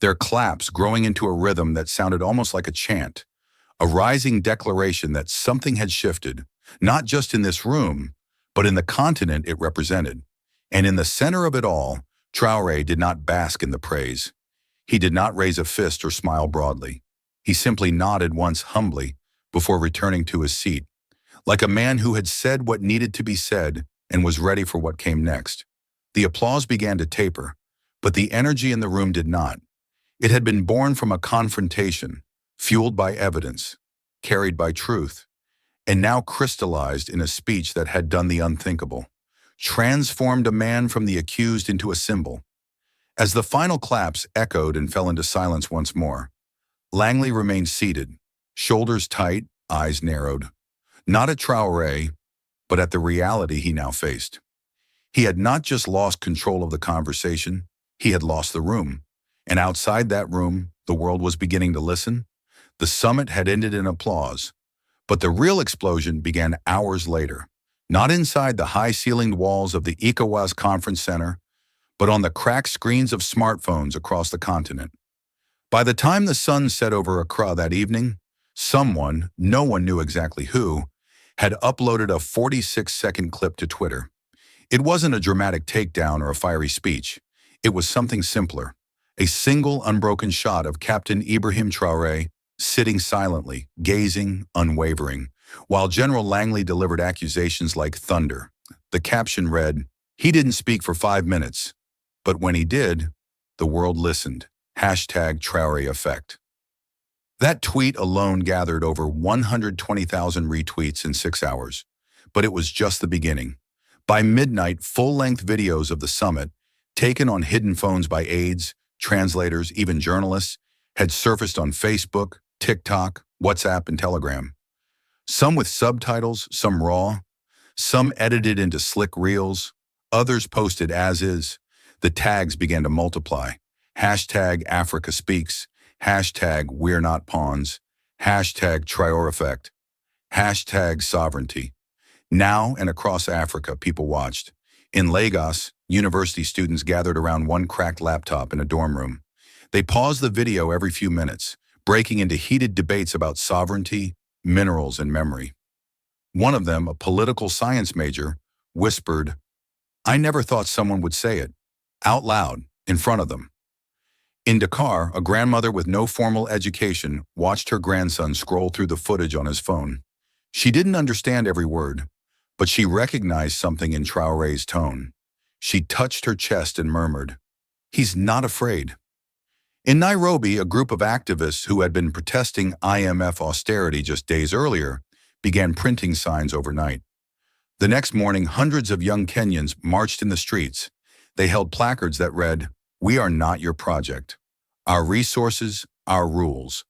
Their claps growing into a rhythm that sounded almost like a chant, a rising declaration that something had shifted, not just in this room, but in the continent it represented. And in the center of it all, Traoré did not bask in the praise. He did not raise a fist or smile broadly. He simply nodded once humbly before returning to his seat, like a man who had said what needed to be said and was ready for what came next. The applause began to taper, but the energy in the room did not. It had been born from a confrontation, fueled by evidence, carried by truth, and now crystallized in a speech that had done the unthinkable, transformed a man from the accused into a symbol. As the final claps echoed and fell into silence once more, Langley remained seated, shoulders tight, eyes narrowed, not at Traoré, but at the reality he now faced. He had not just lost control of the conversation, he had lost the room. And outside that room, the world was beginning to listen. The summit had ended in applause, but the real explosion began hours later, not inside the high-ceilinged walls of the ECOWAS Conference Center, but on the cracked screens of smartphones across the continent. By the time the sun set over Accra that evening, someone, no one knew exactly who, had uploaded a 46-second clip to Twitter. It wasn't a dramatic takedown or a fiery speech. It was something simpler. A single unbroken shot of Captain Ibrahim Traoré sitting silently, gazing, unwavering, while General Langley delivered accusations like thunder. The caption read, "He didn't speak for 5 minutes, but when he did, the world listened. #Traoré effect." That tweet alone gathered over 120,000 retweets in 6 hours, but it was just the beginning. By midnight, full-length videos of the summit, taken on hidden phones by aides, translators, even journalists, had surfaced on Facebook, TikTok, WhatsApp, and Telegram. Some with subtitles, some raw, some edited into slick reels, others posted as is. The tags began to multiply. #Africa Speaks, #We're Not Pawns, #Traoré Effect, #Sovereignty. Now and across Africa, people watched. In Lagos, university students gathered around one cracked laptop in a dorm room. They paused the video every few minutes, breaking into heated debates about sovereignty, minerals, and memory. One of them, a political science major, whispered, "I never thought someone would say it," out loud, in front of them. In Dakar, a grandmother with no formal education watched her grandson scroll through the footage on his phone. She didn't understand every word, but she recognized something in Traoré's tone. She touched her chest and murmured, "He's not afraid." In Nairobi, a group of activists who had been protesting IMF austerity just days earlier began printing signs overnight. The next morning, hundreds of young Kenyans marched in the streets. They held placards that read, "We are not your project. Our resources, our rules."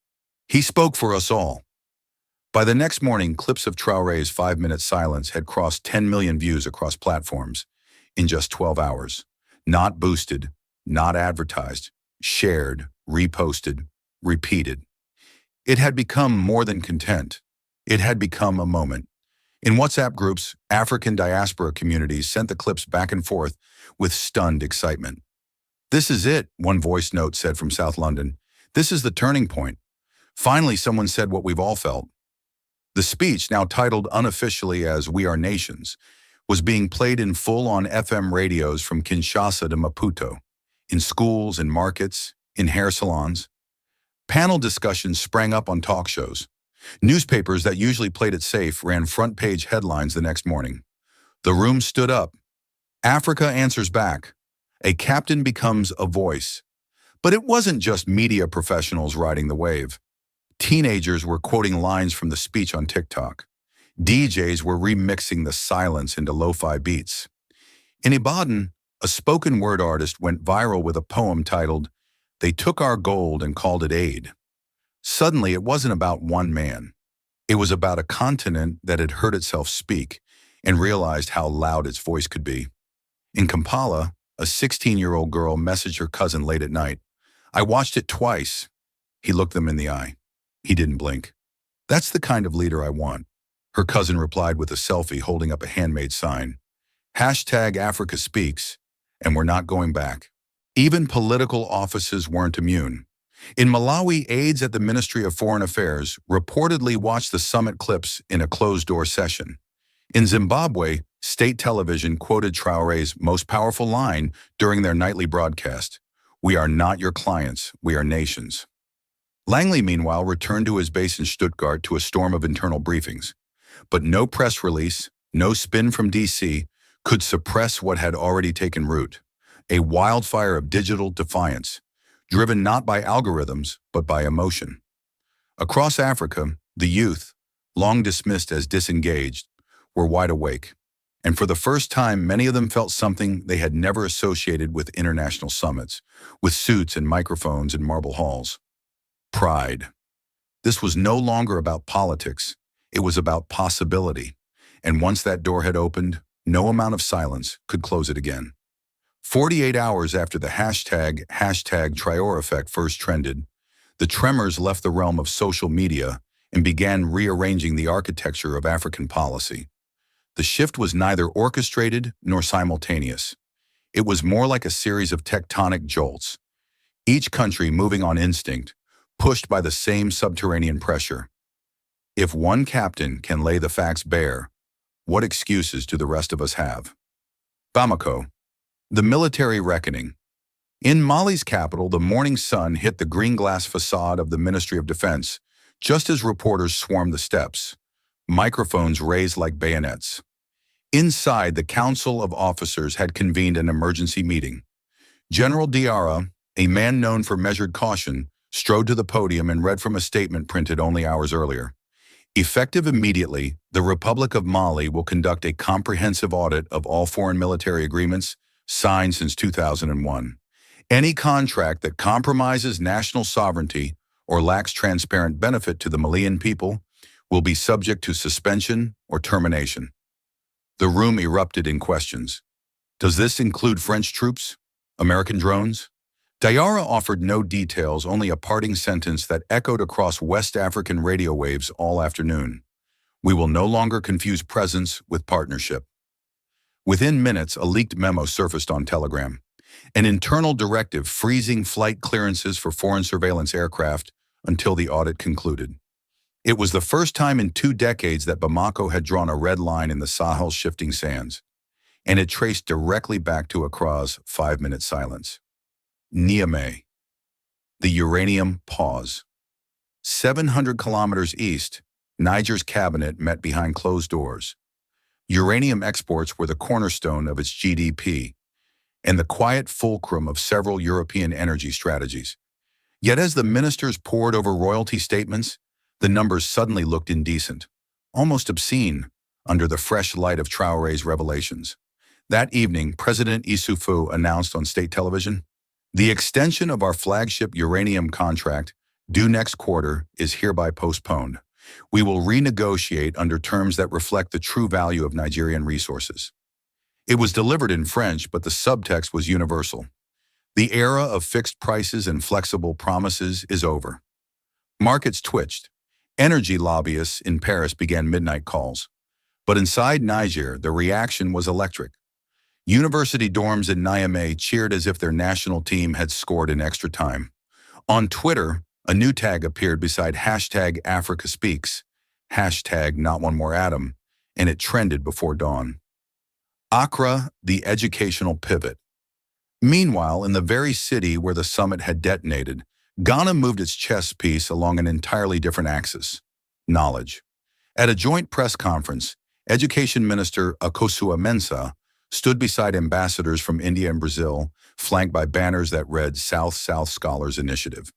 He spoke for us all. By the next morning, clips of Traoré's 5-minute silence had crossed 10 million views across platforms in just 12 hours. Not boosted, not advertised, shared, reposted, repeated. It had become more than content. It had become a moment. In WhatsApp groups, African diaspora communities sent the clips back and forth with stunned excitement. "This is it," one voice note said from South London. "This is the turning point. Finally, someone said what we've all felt." The speech, now titled unofficially as "We Are Nations," was being played in full on FM radios from Kinshasa to Maputo, in schools, in markets, in hair salons. Panel discussions sprang up on talk shows. Newspapers that usually played it safe ran front-page headlines the next morning. The room stood up. Africa answers back. A captain becomes a voice. But it wasn't just media professionals riding the wave. Teenagers were quoting lines from the speech on TikTok. DJs were remixing the silence into lo-fi beats. In Ibadan, a spoken word artist went viral with a poem titled, "They Took Our Gold and Called It Aid." Suddenly, it wasn't about one man. It was about a continent that had heard itself speak and realized how loud its voice could be. In Kampala, a 16-year-old girl messaged her cousin late at night, "I watched it twice." He looked them in the eye. He didn't blink. "That's the kind of leader I want." Her cousin replied with a selfie holding up a handmade sign. #Africa Speaks, and we're not going back. Even political offices weren't immune. In Malawi, aides at the Ministry of Foreign Affairs reportedly watched the summit clips in a closed-door session. In Zimbabwe, state television quoted Traoré's most powerful line during their nightly broadcast, "We are not your clients, we are nations." Langley, meanwhile, returned to his base in Stuttgart to a storm of internal briefings. But no press release, no spin from DC could suppress what had already taken root, a wildfire of digital defiance, driven not by algorithms, but by emotion. Across Africa, the youth, long dismissed as disengaged, were wide awake. And for the first time, many of them felt something they had never associated with international summits, with suits and microphones in marble halls. Pride. This was no longer about politics. It was about possibility. And once that door had opened, no amount of silence could close it again. 48 hours after the hashtag Traoré effect first trended, the tremors left the realm of social media and began rearranging the architecture of African policy. The shift was neither orchestrated nor simultaneous. It was more like a series of tectonic jolts, each country moving on instinct, pushed by the same subterranean pressure. If one captain can lay the facts bare, what excuses do the rest of us have? Bamako. The military reckoning. In Mali's capital, the morning sun hit the green glass facade of the Ministry of Defense, just as reporters swarmed the steps, microphones raised like bayonets. Inside, the Council of Officers had convened an emergency meeting. General Diarra, a man known for measured caution, strode to the podium and read from a statement printed only hours earlier. Effective immediately, the Republic of Mali will conduct a comprehensive audit of all foreign military agreements signed since 2001. Any contract that compromises national sovereignty or lacks transparent benefit to the Malian people will be subject to suspension or termination. The room erupted in questions. Does this include French troops? American drones? Diarra offered no details, only a parting sentence that echoed across West African radio waves all afternoon. We will no longer confuse presence with partnership. Within minutes, a leaked memo surfaced on Telegram. an internal directive freezing flight clearances for foreign surveillance aircraft until the audit concluded. It was the first time in 2 decades that Bamako had drawn a red line in the Sahel's shifting sands, and it traced directly back to Accra's 5-minute silence. Niamey, the uranium pause. 700 kilometers east, Niger's cabinet met behind closed doors. Uranium exports were the cornerstone of its GDP and the quiet fulcrum of several European energy strategies. Yet as the ministers pored over royalty statements, the numbers suddenly looked indecent, almost obscene, under the fresh light of Traoré's revelations. That evening, President Issoufou announced on state television, "The extension of our flagship uranium contract, due next quarter, is hereby postponed. We will renegotiate under terms that reflect the true value of Nigerian resources." It was delivered in French, but the subtext was universal. The era of fixed prices and flexible promises is over. Markets twitched. Energy lobbyists in Paris began midnight calls. But inside Niger, the reaction was electric. University dorms in Niamey cheered as if their national team had scored in extra time. On Twitter, a new tag appeared beside hashtag Africa Speaks, hashtag Not One More Atom, and it trended before dawn. Accra, the educational pivot. Meanwhile, in the very city where the summit had detonated, Ghana moved its chess piece along an entirely different axis: knowledge. At a joint press conference, Education Minister Akosua Mensah stood beside ambassadors from India and Brazil, flanked by banners that read South-South Scholars Initiative.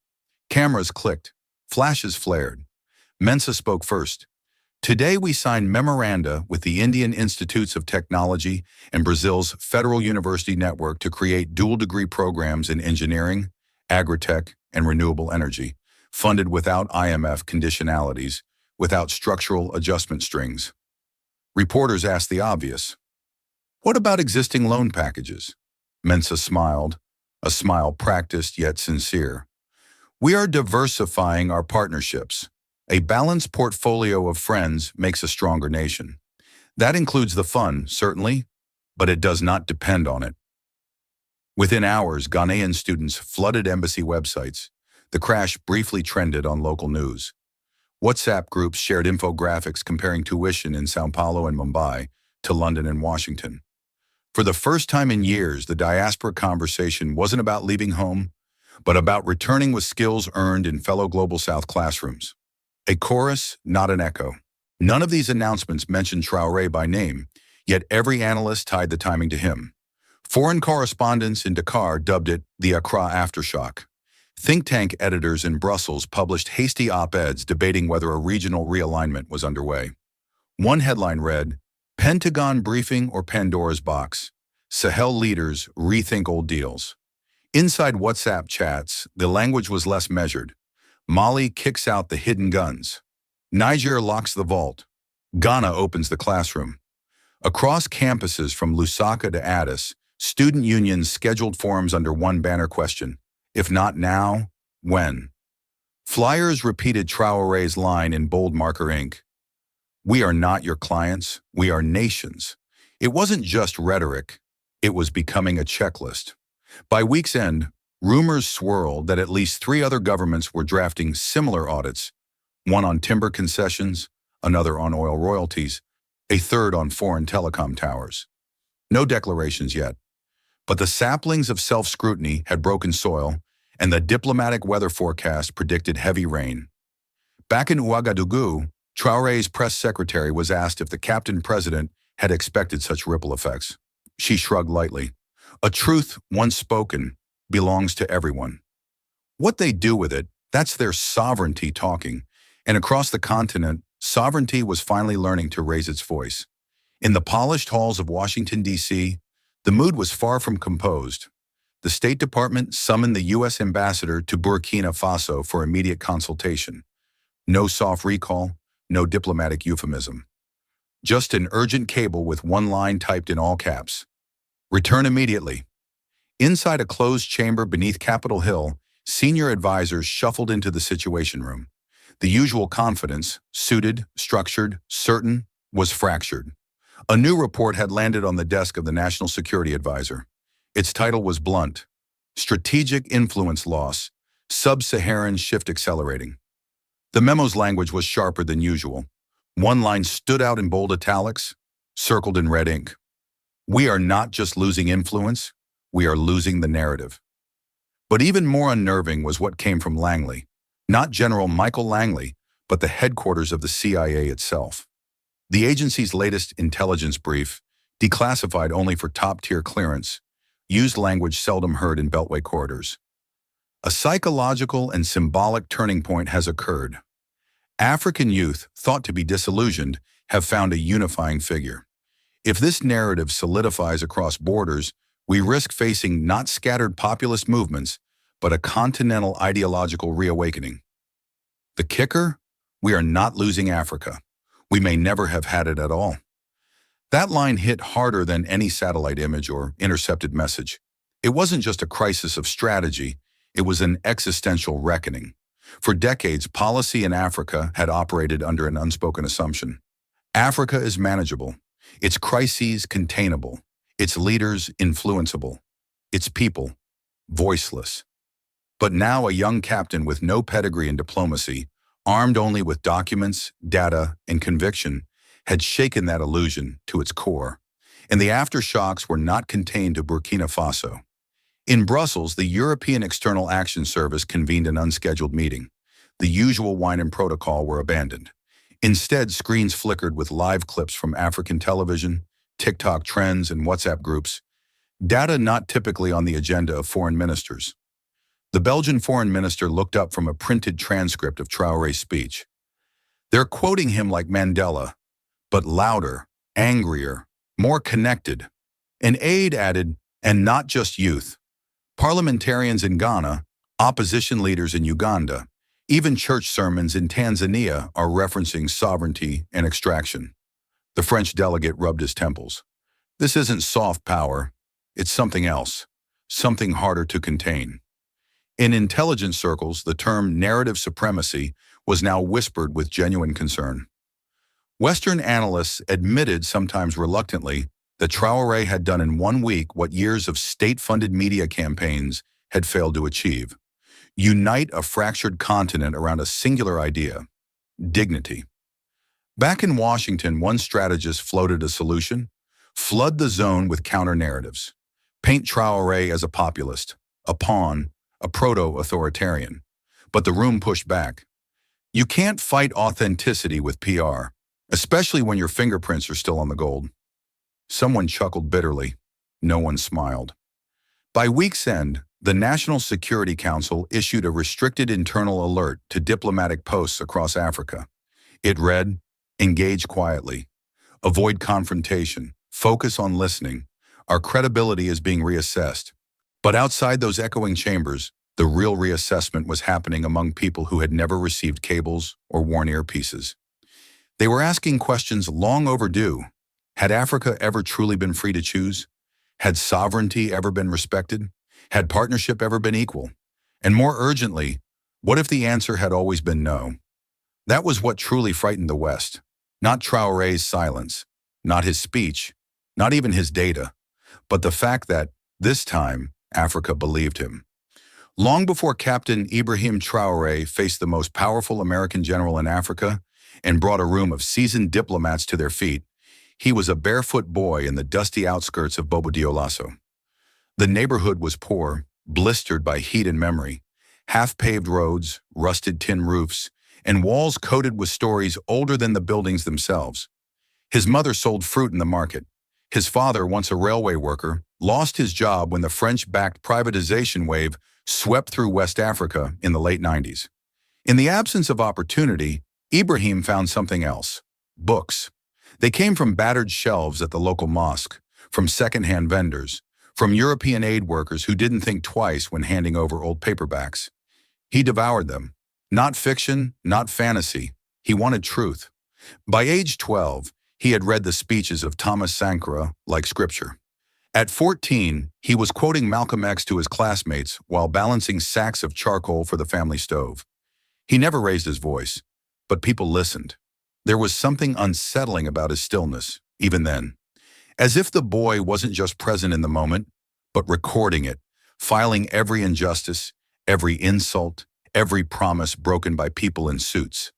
Cameras clicked, flashes flared. Mensah spoke first. "Today we signed memoranda with the Indian Institutes of Technology and Brazil's Federal University Network to create dual-degree programs in engineering, agritech, and renewable energy, funded without IMF conditionalities, without structural adjustment strings." Reporters asked the obvious. "What about existing loan packages?" Mensah smiled, a smile practiced yet sincere. "We are diversifying our partnerships. A balanced portfolio of friends makes a stronger nation. That includes the fun, certainly, but it does not depend on it." Within hours, Ghanaian students flooded embassy websites. The crash briefly trended on local news. WhatsApp groups shared infographics comparing tuition in Sao Paulo and Mumbai to London and Washington. For the first time in years, the diaspora conversation wasn't about leaving home, but about returning with skills earned in fellow Global South classrooms. A chorus, not an echo. None of these announcements mentioned Traoré by name, yet every analyst tied the timing to him. Foreign correspondents in Dakar dubbed it the Accra aftershock. Think tank editors in Brussels published hasty op-eds debating whether a regional realignment was underway. One headline read, "Pentagon briefing or Pandora's box? Sahel leaders rethink old deals." Inside WhatsApp chats, the language was less measured. Mali kicks out the hidden guns. Niger locks the vault. Ghana opens the classroom. Across campuses from Lusaka to Addis, student unions scheduled forums under one banner question: if not now, when? Flyers repeated Traoré's line in bold marker ink: "We are not your clients, we are nations." It wasn't just rhetoric, it was becoming a checklist. By week's end, rumors swirled that at least 3 other governments were drafting similar audits, one on timber concessions, another on oil royalties, a third on foreign telecom towers. No declarations yet, but the saplings of self-scrutiny had broken soil, and the diplomatic weather forecast predicted heavy rain. Back in Ouagadougou, Traoré's press secretary was asked if the captain president had expected such ripple effects. She shrugged lightly. "A truth once spoken belongs to everyone. What they do with it, that's their sovereignty talking." And across the continent, sovereignty was finally learning to raise its voice. In the polished halls of Washington, D.C., the mood was far from composed. The State Department summoned the U.S. ambassador to Burkina Faso for immediate consultation. No soft recall, no diplomatic euphemism. Just an urgent cable with one line typed in all caps: "Return immediately." Inside a closed chamber beneath Capitol Hill, senior advisors shuffled into the Situation Room. The usual confidence, suited, structured, certain, was fractured. A new report had landed on the desk of the National Security Advisor. Its title was blunt: Strategic Influence Loss, Sub-Saharan Shift Accelerating. The memo's language was sharper than usual. One line stood out in bold italics, circled in red ink. We are not just losing influence, we are losing the narrative. But even more unnerving was what came from Langley. Not General Michael Langley, but the headquarters of the CIA itself. The agency's latest intelligence brief, declassified only for top-tier clearance, used language seldom heard in Beltway corridors. A psychological and symbolic turning point has occurred. African youth, thought to be disillusioned, have found a unifying figure. If this narrative solidifies across borders, we risk facing not scattered populist movements, but a continental ideological reawakening. The kicker? We are not losing Africa. We may never have had it at all. That line hit harder than any satellite image or intercepted message. It wasn't just a crisis of strategy, it was an existential reckoning. For decades, policy in Africa had operated under an unspoken assumption. Africa is manageable, its crises containable, its leaders influenceable, its people voiceless. But now a young captain with no pedigree in diplomacy, armed only with documents, data, and conviction, had shaken that illusion to its core. And the aftershocks were not contained to Burkina Faso. In Brussels, the European External Action Service convened an unscheduled meeting. The usual wine and protocol were abandoned. Instead, screens flickered with live clips from African television, TikTok trends, and WhatsApp groups, data not typically on the agenda of foreign ministers. The Belgian foreign minister looked up from a printed transcript of Traoré's speech. They're quoting him like Mandela, but louder, angrier, more connected. An aide added, and not just youth. Parliamentarians in Ghana, opposition leaders in Uganda, even church sermons in Tanzania are referencing sovereignty and extraction. The French delegate rubbed his temples. This isn't soft power, it's something else, something harder to contain. In intelligence circles, the term narrative supremacy was now whispered with genuine concern. Western analysts admitted, sometimes reluctantly, that Traoré had done in 1 week what years of state-funded media campaigns had failed to achieve: unite a fractured continent around a singular idea: dignity. Back in Washington, one strategist floated a solution: flood the zone with counter-narratives. Paint Traoré as a populist, a pawn, a proto-authoritarian. But the room pushed back. You can't fight authenticity with PR, especially when your fingerprints are still on the gold. Someone chuckled bitterly. No one smiled. By week's end, the National Security Council issued a restricted internal alert to diplomatic posts across Africa. It read, engage quietly, avoid confrontation, focus on listening. Our credibility is being reassessed. But outside those echoing chambers, the real reassessment was happening among people who had never received cables or worn earpieces. They were asking questions long overdue. Had Africa ever truly been free to choose? Had sovereignty ever been respected? Had partnership ever been equal? And more urgently, what if the answer had always been no? That was what truly frightened the West. Not Traoré's silence, not his speech, not even his data, but the fact that, this time, Africa believed him. Long before Captain Ibrahim Traoré faced the most powerful American general in Africa and brought a room of seasoned diplomats to their feet, he was a barefoot boy in the dusty outskirts of Bobo-Dioulasso. The neighborhood was poor, blistered by heat and memory, half-paved roads, rusted tin roofs, and walls coated with stories older than the buildings themselves. His mother sold fruit in the market. His father, once a railway worker, lost his job when the French-backed privatization wave swept through West Africa in the late 90s. In the absence of opportunity, Ibrahim found something else: books. They came from battered shelves at the local mosque, from secondhand vendors, from European aid workers who didn't think twice when handing over old paperbacks. He devoured them. Not fiction, not fantasy. He wanted truth. By age 12, he had read the speeches of Thomas Sankara like scripture. At 14, he was quoting Malcolm X to his classmates while balancing sacks of charcoal for the family stove. He never raised his voice, but people listened. There was something unsettling about his stillness, even then. As if the boy wasn't just present in the moment, but recording it, filing every injustice, every insult, every promise broken by people in suits.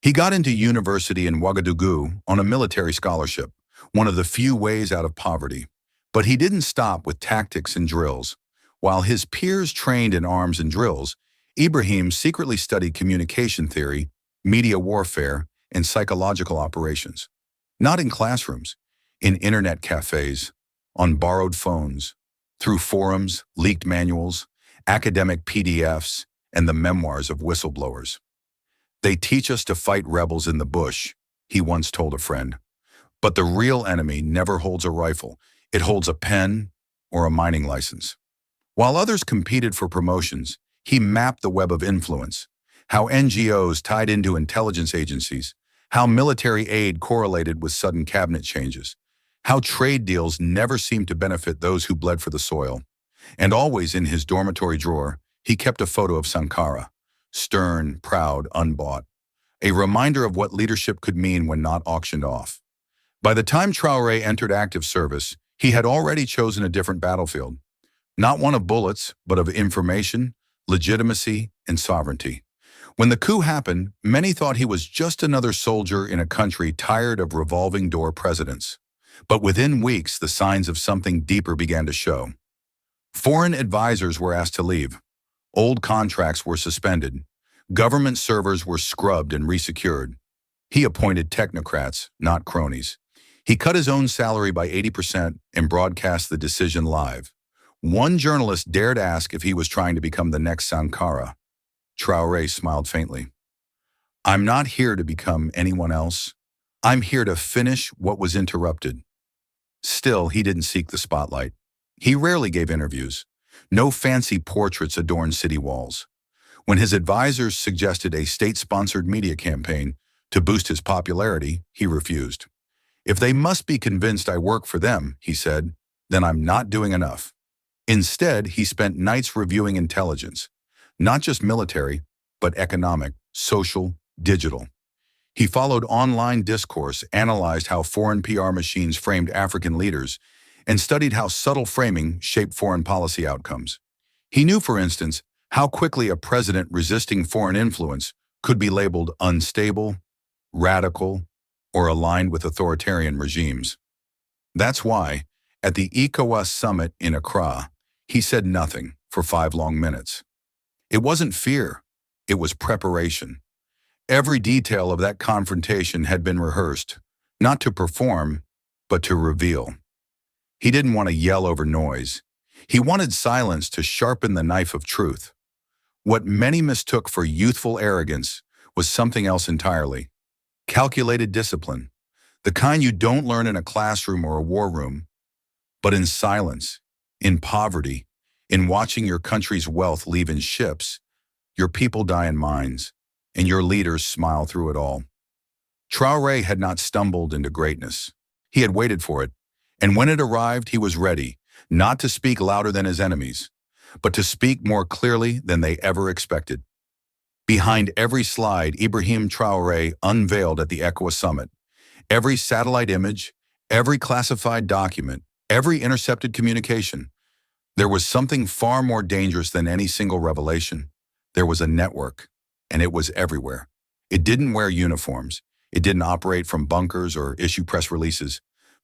He got into university in Ouagadougou on a military scholarship, one of the few ways out of poverty. But he didn't stop with tactics and drills. While his peers trained in arms and drills, Ibrahim secretly studied communication theory, media warfare, and psychological operations. Not in classrooms, in internet cafes, on borrowed phones, through forums, leaked manuals, academic PDFs, and the memoirs of whistleblowers. "They teach us to fight rebels in the bush," he once told a friend. "But the real enemy never holds a rifle. It holds a pen or a mining license." While others competed for promotions, he mapped the web of influence, how NGOs tied into intelligence agencies, how military aid correlated with sudden cabinet changes, how trade deals never seemed to benefit those who bled for the soil. And always in his dormitory drawer, he kept a photo of Sankara, stern, proud, unbought, a reminder of what leadership could mean when not auctioned off. By the time Traoré entered active service, he had already chosen a different battlefield. Not one of bullets, but of information, legitimacy, and sovereignty. When the coup happened, many thought he was just another soldier in a country tired of revolving door presidents. But within weeks, the signs of something deeper began to show. Foreign advisors were asked to leave. Old contracts were suspended. Government servers were scrubbed and resecured. He appointed technocrats, not cronies. He cut his own salary by 80% and broadcast the decision live. One journalist dared ask if he was trying to become the next Sankara. Traoré smiled faintly. "I'm not here to become anyone else. I'm here to finish what was interrupted." Still, he didn't seek the spotlight. He rarely gave interviews. No fancy portraits adorned city walls. When his advisors suggested a state-sponsored media campaign to boost his popularity, he refused. "If they must be convinced I work for them," he said, "then I'm not doing enough." Instead, he spent nights reviewing intelligence, not just military, but economic, social, digital. He followed online discourse, analyzed how foreign PR machines framed African leaders, and studied how subtle framing shaped foreign policy outcomes. He knew, for instance, how quickly a president resisting foreign influence could be labeled unstable, radical, or aligned with authoritarian regimes. That's why, at the ECOWAS summit in Accra, he said nothing for 5 long minutes. It wasn't fear, it was preparation. Every detail of that confrontation had been rehearsed, not to perform, but to reveal. He didn't want to yell over noise. He wanted silence to sharpen the knife of truth. What many mistook for youthful arrogance was something else entirely. Calculated discipline, the kind you don't learn in a classroom or a war room, but in silence, in poverty, in watching your country's wealth leave in ships, your people die in mines, and your leaders smile through it all. Traoré had not stumbled into greatness. He had waited for it, and when it arrived, he was ready, not to speak louder than his enemies, but to speak more clearly than they ever expected. Behind every slide Ibrahim Traoré unveiled at the ECOWAS summit, every satellite image, every classified document, every intercepted communication, there was something far more dangerous than any single revelation. There was a network, and it was everywhere. It didn't wear uniforms. It didn't operate from bunkers or issue press releases,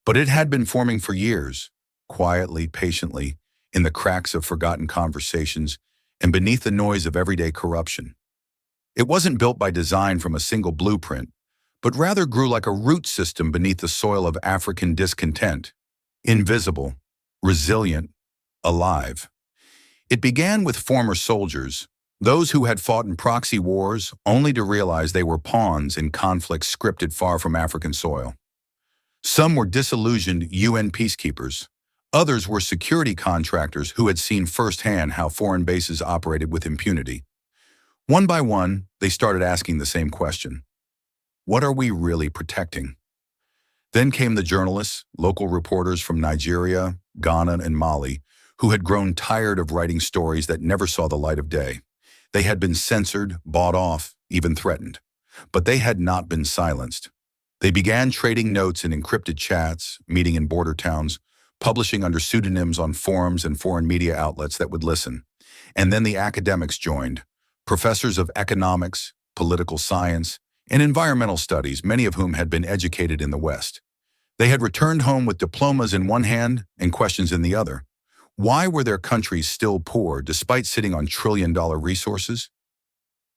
but it had been forming for years, quietly, patiently, in the cracks of forgotten conversations and beneath the noise of everyday corruption. It wasn't built by design from a single blueprint, but rather grew like a root system beneath the soil of African discontent, invisible, resilient, alive. It began with former soldiers, those who had fought in proxy wars only to realize they were pawns in conflicts scripted far from African soil. Some were disillusioned UN peacekeepers. Others were security contractors who had seen firsthand how foreign bases operated with impunity. One by one, they started asking the same question. What are we really protecting? Then came the journalists, local reporters from Nigeria, Ghana, and Mali, who had grown tired of writing stories that never saw the light of day. They had been censored, bought off, even threatened. But they had not been silenced. They began trading notes in encrypted chats, meeting in border towns, publishing under pseudonyms on forums and foreign media outlets that would listen. And then the academics joined, professors of economics, political science, and environmental studies, many of whom had been educated in the West. They had returned home with diplomas in one hand and questions in the other. Why were their countries still poor despite sitting on trillion-dollar resources?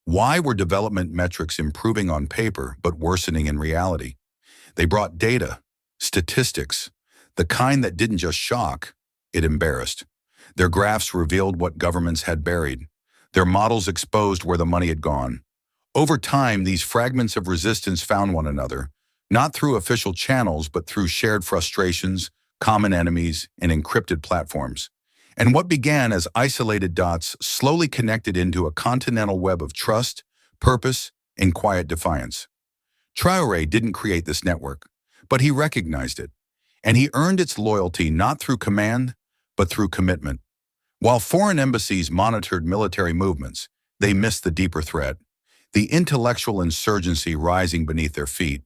Why were development metrics improving on paper but worsening in reality? They brought data, statistics, the kind that didn't just shock, it embarrassed. Their graphs revealed what governments had buried. Their models exposed where the money had gone. Over time, these fragments of resistance found one another, not through official channels but through shared frustrations, common enemies, and encrypted platforms. And what began as isolated dots slowly connected into a continental web of trust, purpose, and quiet defiance. Traoré didn't create this network, but he recognized it, and he earned its loyalty not through command, but through commitment. While foreign embassies monitored military movements, they missed the deeper threat, the intellectual insurgency rising beneath their feet.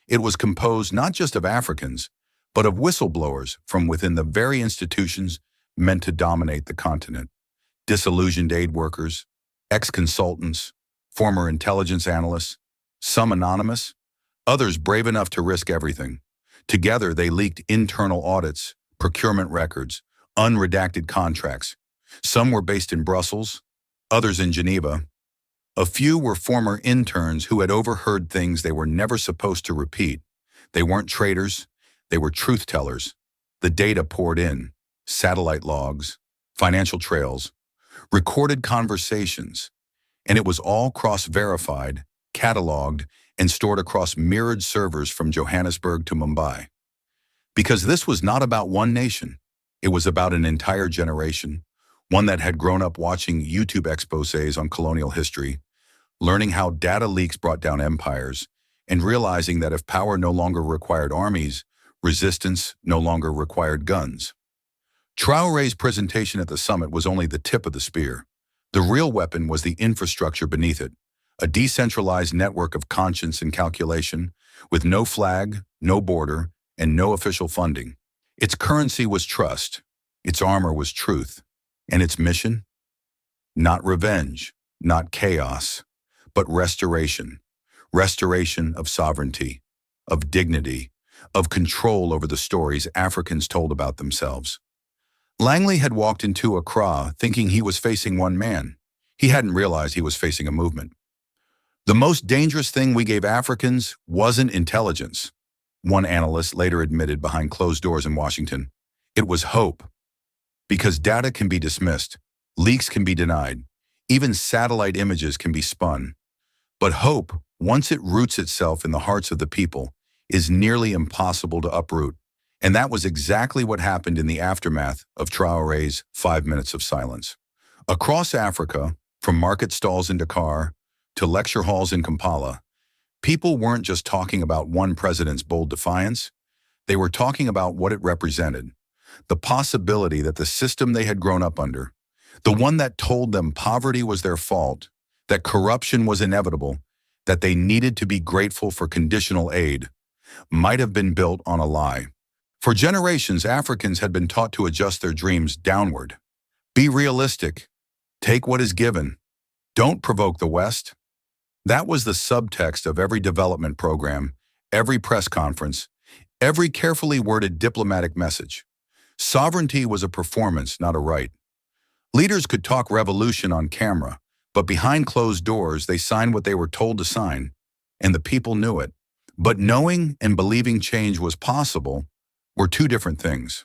It was composed not just of Africans, but of whistleblowers from within the very institutions meant to dominate the continent. Disillusioned aid workers, ex-consultants, former intelligence analysts, some anonymous, others brave enough to risk everything. Together, they leaked internal audits, procurement records, unredacted contracts. Some were based in Brussels, others in Geneva. A few were former interns who had overheard things they were never supposed to repeat. They weren't traitors, they were truth-tellers. The data poured in, satellite logs, financial trails, recorded conversations, and it was all cross-verified, cataloged, and stored across mirrored servers from Johannesburg to Mumbai. Because this was not about one nation, it was about an entire generation, one that had grown up watching YouTube exposés on colonial history, learning how data leaks brought down empires, and realizing that if power no longer required armies, resistance no longer required guns. Traoré's presentation at the summit was only the tip of the spear. The real weapon was the infrastructure beneath it, a decentralized network of conscience and calculation, with no flag, no border, and no official funding. Its currency was trust, its armor was truth, and its mission? Not revenge, not chaos, but restoration. Restoration of sovereignty, of dignity, of control over the stories Africans told about themselves. Langley had walked into Accra thinking he was facing one man. He hadn't realized he was facing a movement. The most dangerous thing we gave Africans wasn't intelligence, one analyst later admitted behind closed doors in Washington. It was hope. Because data can be dismissed, leaks can be denied, even satellite images can be spun. But hope, once it roots itself in the hearts of the people, is nearly impossible to uproot. And that was exactly what happened in the aftermath of Traoré's 5 minutes of silence. Across Africa, from market stalls in Dakar to lecture halls in Kampala, people weren't just talking about one president's bold defiance, they were talking about what it represented. The possibility that the system they had grown up under, the one that told them poverty was their fault, that corruption was inevitable, that they needed to be grateful for conditional aid, might have been built on a lie. For generations, Africans had been taught to adjust their dreams downward. Be realistic. Take what is given. Don't provoke the West. That was the subtext of every development program, every press conference, every carefully worded diplomatic message. Sovereignty was a performance, not a right. Leaders could talk revolution on camera, but behind closed doors, they signed what they were told to sign, and the people knew it. But knowing and believing change was possible were two different things.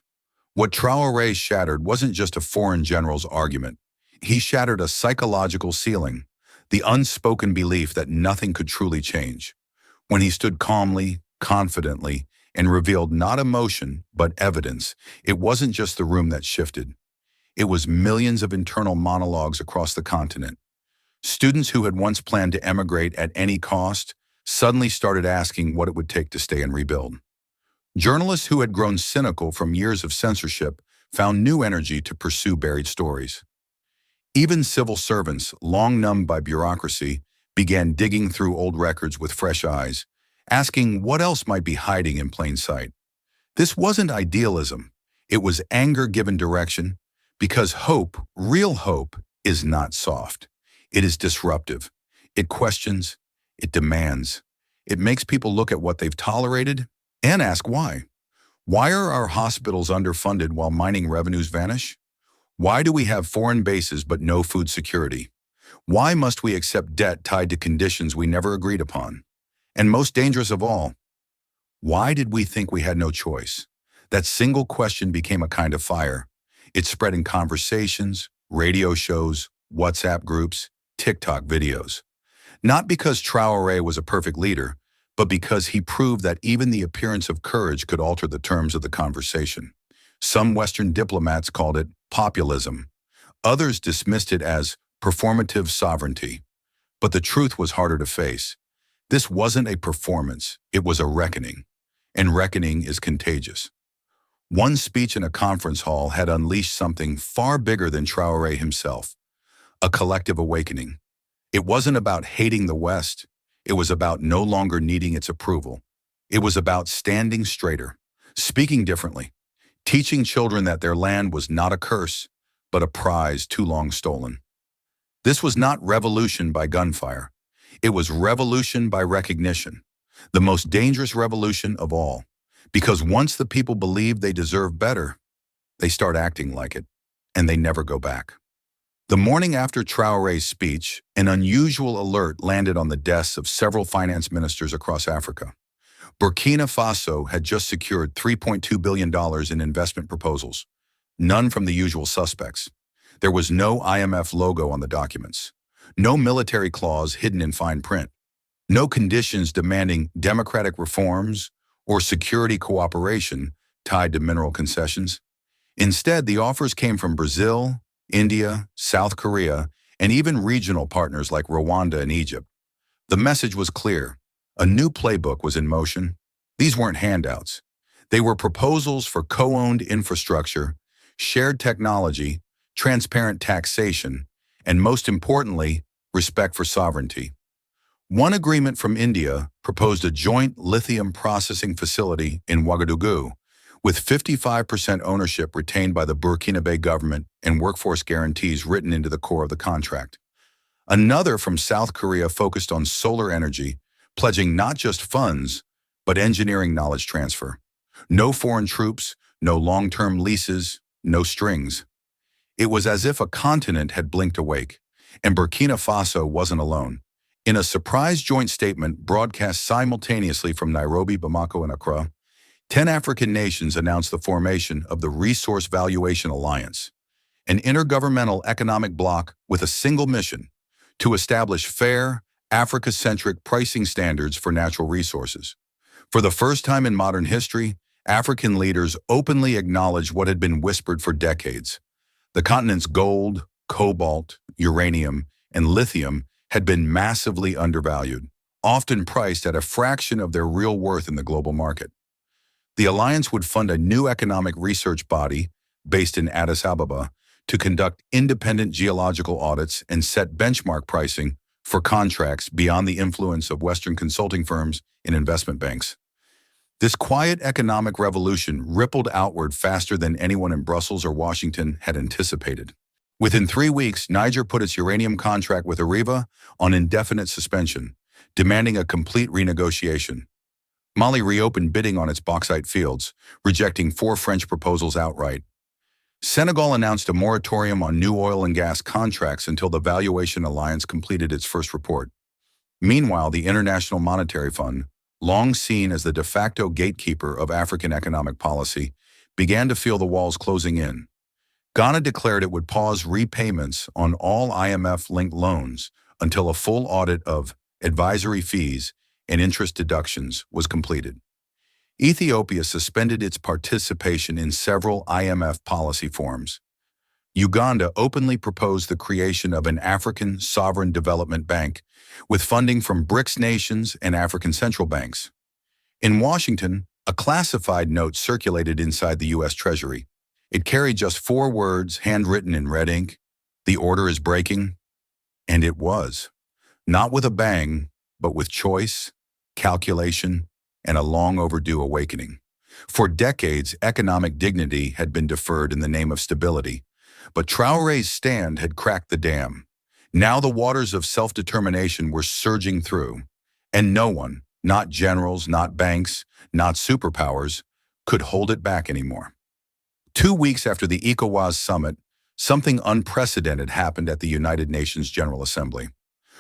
What Traoré shattered wasn't just a foreign general's argument. He shattered a psychological ceiling, the unspoken belief that nothing could truly change. When he stood calmly, confidently, and revealed not emotion, but evidence, it wasn't just the room that shifted. It was millions of internal monologues across the continent. Students who had once planned to emigrate at any cost suddenly started asking what it would take to stay and rebuild. Journalists who had grown cynical from years of censorship found new energy to pursue buried stories. Even civil servants, long numbed by bureaucracy, began digging through old records with fresh eyes, asking what else might be hiding in plain sight. This wasn't idealism. It was anger given direction, because hope, real hope, is not soft. It is disruptive. It questions. It demands. It makes people look at what they've tolerated and ask why. Why are our hospitals underfunded while mining revenues vanish? Why do we have foreign bases but no food security? Why must we accept debt tied to conditions we never agreed upon? And most dangerous of all, why did we think we had no choice? That single question became a kind of fire. It spread in conversations, radio shows, WhatsApp groups, TikTok videos. Not because Traoré was a perfect leader, but because he proved that even the appearance of courage could alter the terms of the conversation. Some Western diplomats called it populism. Others dismissed it as performative sovereignty. But the truth was harder to face. This wasn't a performance, it was a reckoning. And reckoning is contagious. One speech in a conference hall had unleashed something far bigger than Traoré himself, a collective awakening. It wasn't about hating the West. It was about no longer needing its approval. It was about standing straighter, speaking differently, teaching children that their land was not a curse, but a prize too long stolen. This was not revolution by gunfire. It was revolution by recognition, the most dangerous revolution of all. Because once the people believe they deserve better, they start acting like it, and they never go back. The morning after Traoré's speech, an unusual alert landed on the desks of several finance ministers across Africa. Burkina Faso had just secured $3.2 billion in investment proposals, none from the usual suspects. There was no IMF logo on the documents, no military clause hidden in fine print, no conditions demanding democratic reforms or security cooperation tied to mineral concessions. Instead, the offers came from Brazil, India, South Korea, and even regional partners like Rwanda and Egypt. The message was clear. A new playbook was in motion. These weren't handouts. They were proposals for co-owned infrastructure, shared technology, transparent taxation, and most importantly, respect for sovereignty. One agreement from India proposed a joint lithium processing facility in Ouagadougou, with 55% ownership retained by the Burkinabe government and workforce guarantees written into the core of the contract. Another from South Korea focused on solar energy, pledging not just funds, but engineering knowledge transfer. No foreign troops, no long-term leases, no strings. It was as if a continent had blinked awake, and Burkina Faso wasn't alone. In a surprise joint statement broadcast simultaneously from Nairobi, Bamako, and Accra, 10 African nations announced the formation of the Resource Valuation Alliance, an intergovernmental economic bloc with a single mission: to establish fair, Africa-centric pricing standards for natural resources. For the first time in modern history, African leaders openly acknowledged what had been whispered for decades. The continent's gold, cobalt, uranium, and lithium had been massively undervalued, often priced at a fraction of their real worth in the global market. The alliance would fund a new economic research body based in Addis Ababa to conduct independent geological audits and set benchmark pricing for contracts beyond the influence of Western consulting firms and investment banks. This quiet economic revolution rippled outward faster than anyone in Brussels or Washington had anticipated. Within 3 weeks, Niger put its uranium contract with Areva on indefinite suspension, demanding a complete renegotiation. Mali reopened bidding on its bauxite fields, rejecting 4 French proposals outright. Senegal announced a moratorium on new oil and gas contracts until the Valuation Alliance completed its first report. Meanwhile, the International Monetary Fund, long seen as the de facto gatekeeper of African economic policy, began to feel the walls closing in. Ghana declared it would pause repayments on all IMF-linked loans until a full audit of advisory fees and interest deductions was completed. Ethiopia suspended its participation in several IMF policy forums. Uganda openly proposed the creation of an African Sovereign Development Bank with funding from BRICS nations and African central banks. In Washington, a classified note circulated inside the U.S. Treasury. It carried just 4 words, handwritten in red ink: "The order is breaking." And it was. Not with a bang, but with choice, calculation, and a long overdue awakening. For decades, economic dignity had been deferred in the name of stability, but Traoré's stand had cracked the dam. Now the waters of self-determination were surging through, and no one, not generals, not banks, not superpowers, could hold it back anymore. 2 weeks after the ECOWAS summit, something unprecedented happened at the United Nations General Assembly.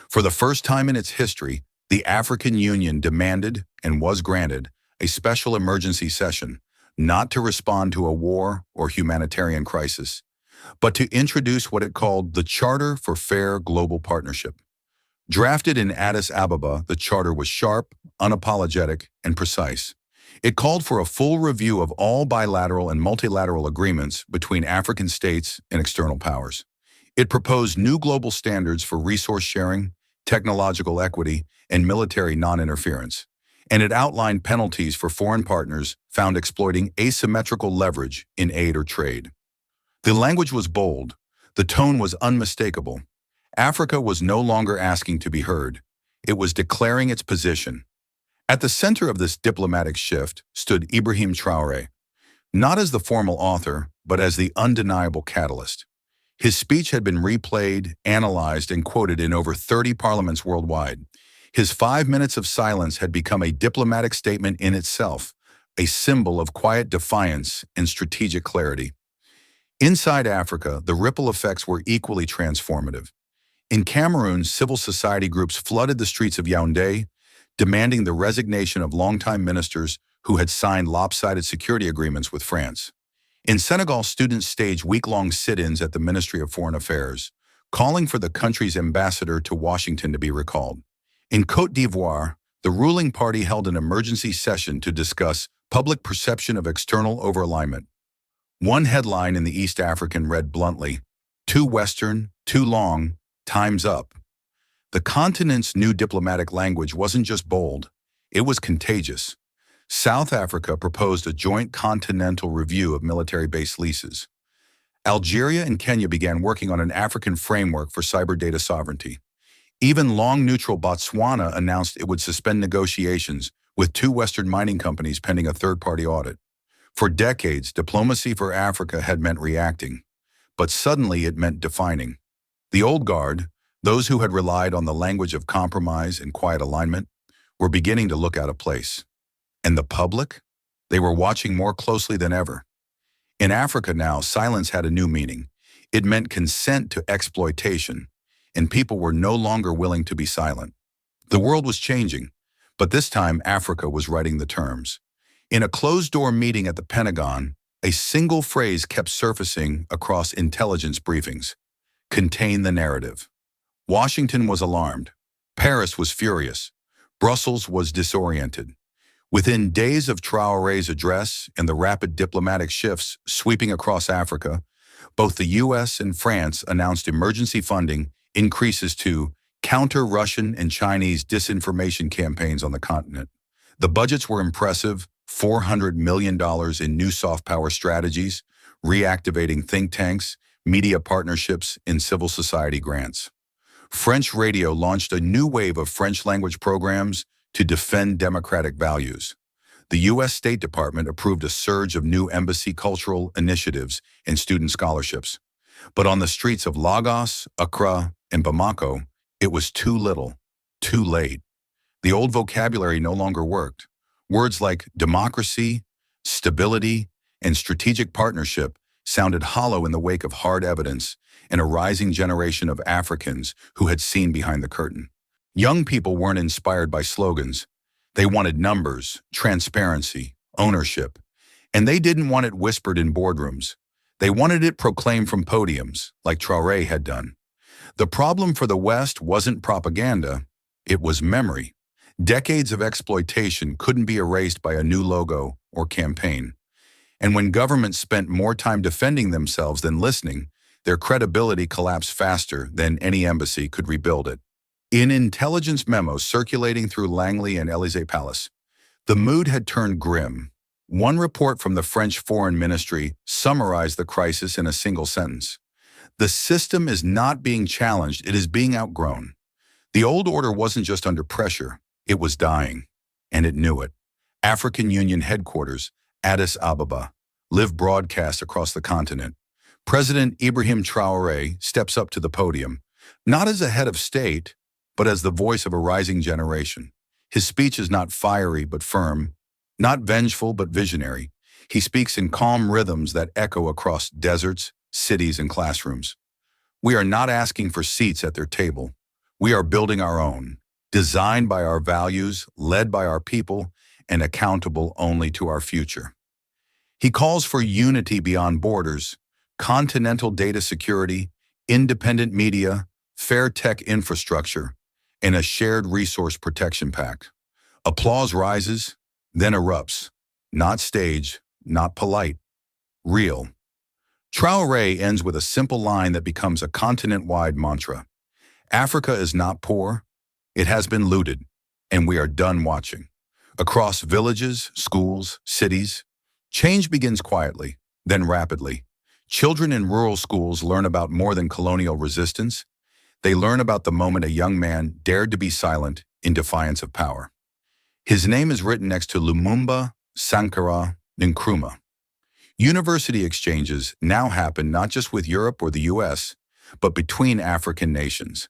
For the first time in its history, the African Union demanded, and was granted, a special emergency session, not to respond to a war or humanitarian crisis, but to introduce what it called the Charter for Fair Global Partnership. Drafted in Addis Ababa, the charter was sharp, unapologetic, and precise. It called for a full review of all bilateral and multilateral agreements between African states and external powers. It proposed new global standards for resource sharing, technological equity, and military non-interference. And it outlined penalties for foreign partners found exploiting asymmetrical leverage in aid or trade. The language was bold. The tone was unmistakable. Africa was no longer asking to be heard. It was declaring its position. At the center of this diplomatic shift stood Ibrahim Traoré, not as the formal author, but as the undeniable catalyst. His speech had been replayed, analyzed, and quoted in over 30 parliaments worldwide. His 5 minutes of silence had become a diplomatic statement in itself, a symbol of quiet defiance and strategic clarity. Inside Africa, the ripple effects were equally transformative. In Cameroon, civil society groups flooded the streets of Yaoundé, demanding the resignation of longtime ministers who had signed lopsided security agreements with France. In Senegal, students staged week-long sit-ins at the Ministry of Foreign Affairs, calling for the country's ambassador to Washington to be recalled. In Côte d'Ivoire, the ruling party held an emergency session to discuss public perception of external overalignment. One headline in the East African read bluntly, "Too Western, too long, time's up." The continent's new diplomatic language wasn't just bold, it was contagious. South Africa proposed a joint continental review of military-based leases. Algeria and Kenya began working on an African framework for cyber data sovereignty. Even long-neutral Botswana announced it would suspend negotiations with 2 Western mining companies pending a third-party audit. For decades, diplomacy for Africa had meant reacting, but suddenly it meant defining. The old guard, those who had relied on the language of compromise and quiet alignment, were beginning to look out of place. And the public? They were watching more closely than ever. In Africa now, silence had a new meaning. It meant consent to exploitation, and people were no longer willing to be silent. The world was changing, but this time Africa was writing the terms. In a closed-door meeting at the Pentagon, a single phrase kept surfacing across intelligence briefings: contain the narrative. Washington was alarmed. Paris was furious. Brussels was disoriented. Within days of Traoré's address and the rapid diplomatic shifts sweeping across Africa, both the U.S. and France announced emergency funding increases to counter Russian and Chinese disinformation campaigns on the continent. The budgets were impressive: $400 million in new soft power strategies, reactivating think tanks, media partnerships, and civil society grants. French radio launched a new wave of French-language programs to defend democratic values. The U.S. State Department approved a surge of new embassy cultural initiatives and student scholarships. But on the streets of Lagos, Accra, and Bamako, it was too little, too late. The old vocabulary no longer worked. Words like democracy, stability, and strategic partnership sounded hollow in the wake of hard evidence and a rising generation of Africans who had seen behind the curtain. Young people weren't inspired by slogans. They wanted numbers, transparency, ownership. And they didn't want it whispered in boardrooms. They wanted it proclaimed from podiums, like Traoré had done. The problem for the West wasn't propaganda, it was memory. Decades of exploitation couldn't be erased by a new logo or campaign. And when governments spent more time defending themselves than listening, their credibility collapsed faster than any embassy could rebuild it. In intelligence memos circulating through Langley and Élysée Palace, the mood had turned grim. One report from the French Foreign Ministry summarized the crisis in a single sentence: "The system is not being challenged, it is being outgrown." The old order wasn't just under pressure, it was dying, and it knew it. African Union headquarters, Addis Ababa, live broadcast across the continent. President Ibrahim Traoré steps up to the podium, not as a head of state, but as the voice of a rising generation. His speech is not fiery but firm, not vengeful but visionary. He speaks in calm rhythms that echo across deserts, cities, and classrooms. We are not asking for seats at their table. We are building our own, designed by our values, led by our people, and accountable only to our future. He calls for unity beyond borders, continental data security, independent media, fair tech infrastructure, and a shared resource protection pact. Applause rises, then erupts. Not staged, not polite, real. Traoré ends with a simple line that becomes a continent-wide mantra. Africa is not poor, it has been looted, and we are done watching. Across villages, schools, cities, change begins quietly, then rapidly. Children in rural schools learn about more than colonial resistance. They learn about the moment a young man dared to be silent in defiance of power. His name is written next to Lumumba Sankara Nkrumah. University exchanges now happen not just with Europe or the US, but between African nations.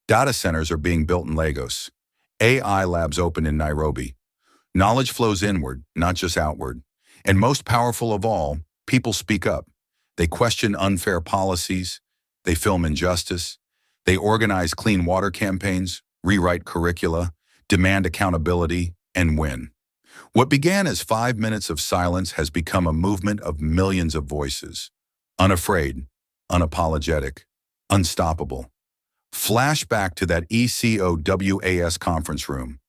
Data centers are being built in Lagos. AI labs open in Nairobi. Knowledge flows inward, not just outward. And most powerful of all, people speak up. They question unfair policies. They film injustice. They organize clean water campaigns, rewrite curricula, demand accountability, and win. What began as 5 minutes of silence has become a movement of millions of voices. Unafraid, unapologetic, unstoppable. Flash back to that ECOWAS conference room.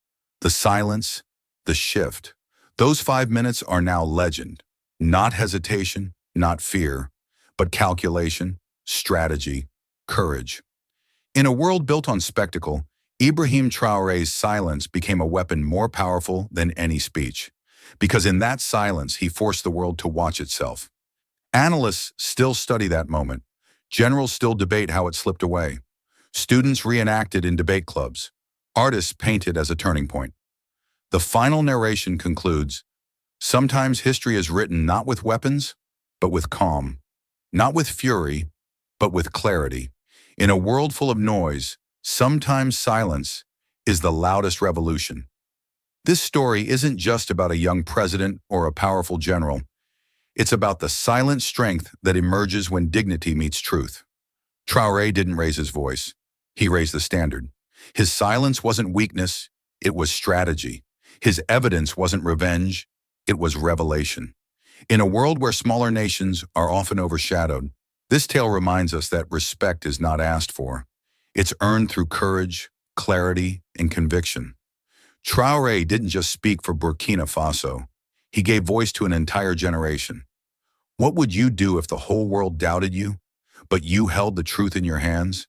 The silence, the shift. Those 5 minutes are now legend. Not hesitation, not fear, but calculation, strategy, courage. In a world built on spectacle, Ibrahim Traoré's silence became a weapon more powerful than any speech, because in that silence he forced the world to watch itself. Analysts still study that moment. Generals still debate how it slipped away. Students reenact it in debate clubs. Artists paint it as a turning point. The final narration concludes, sometimes history is written not with weapons, but with calm. Not with fury, but with clarity. In a world full of noise, sometimes silence is the loudest revolution. This story isn't just about a young president or a powerful general. It's about the silent strength that emerges when dignity meets truth. Traoré didn't raise his voice. He raised the standard. His silence wasn't weakness, it was strategy. His evidence wasn't revenge, it was revelation. In a world where smaller nations are often overshadowed, this tale reminds us that respect is not asked for. It's earned through courage, clarity, and conviction. Traoré didn't just speak for Burkina Faso. He gave voice to an entire generation. What would you do if the whole world doubted you, but you held the truth in your hands?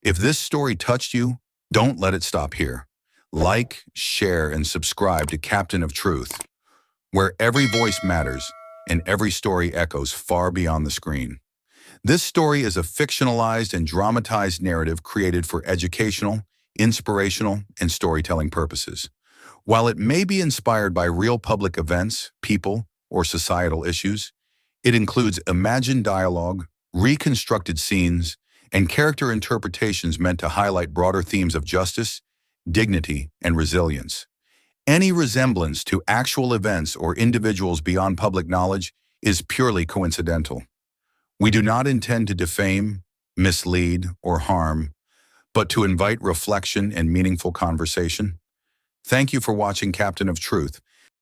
If this story touched you, don't let it stop here. Like, share, and subscribe to Captain of Truth, where every voice matters and every story echoes far beyond the screen. This story is a fictionalized and dramatized narrative created for educational, inspirational, and storytelling purposes. While it may be inspired by real public events, people, or societal issues, it includes imagined dialogue, reconstructed scenes, and character interpretations meant to highlight broader themes of justice, dignity, and resilience. Any resemblance to actual events or individuals beyond public knowledge is purely coincidental. We do not intend to defame, mislead, or harm, but to invite reflection and meaningful conversation. Thank you for watching Captain of Truth.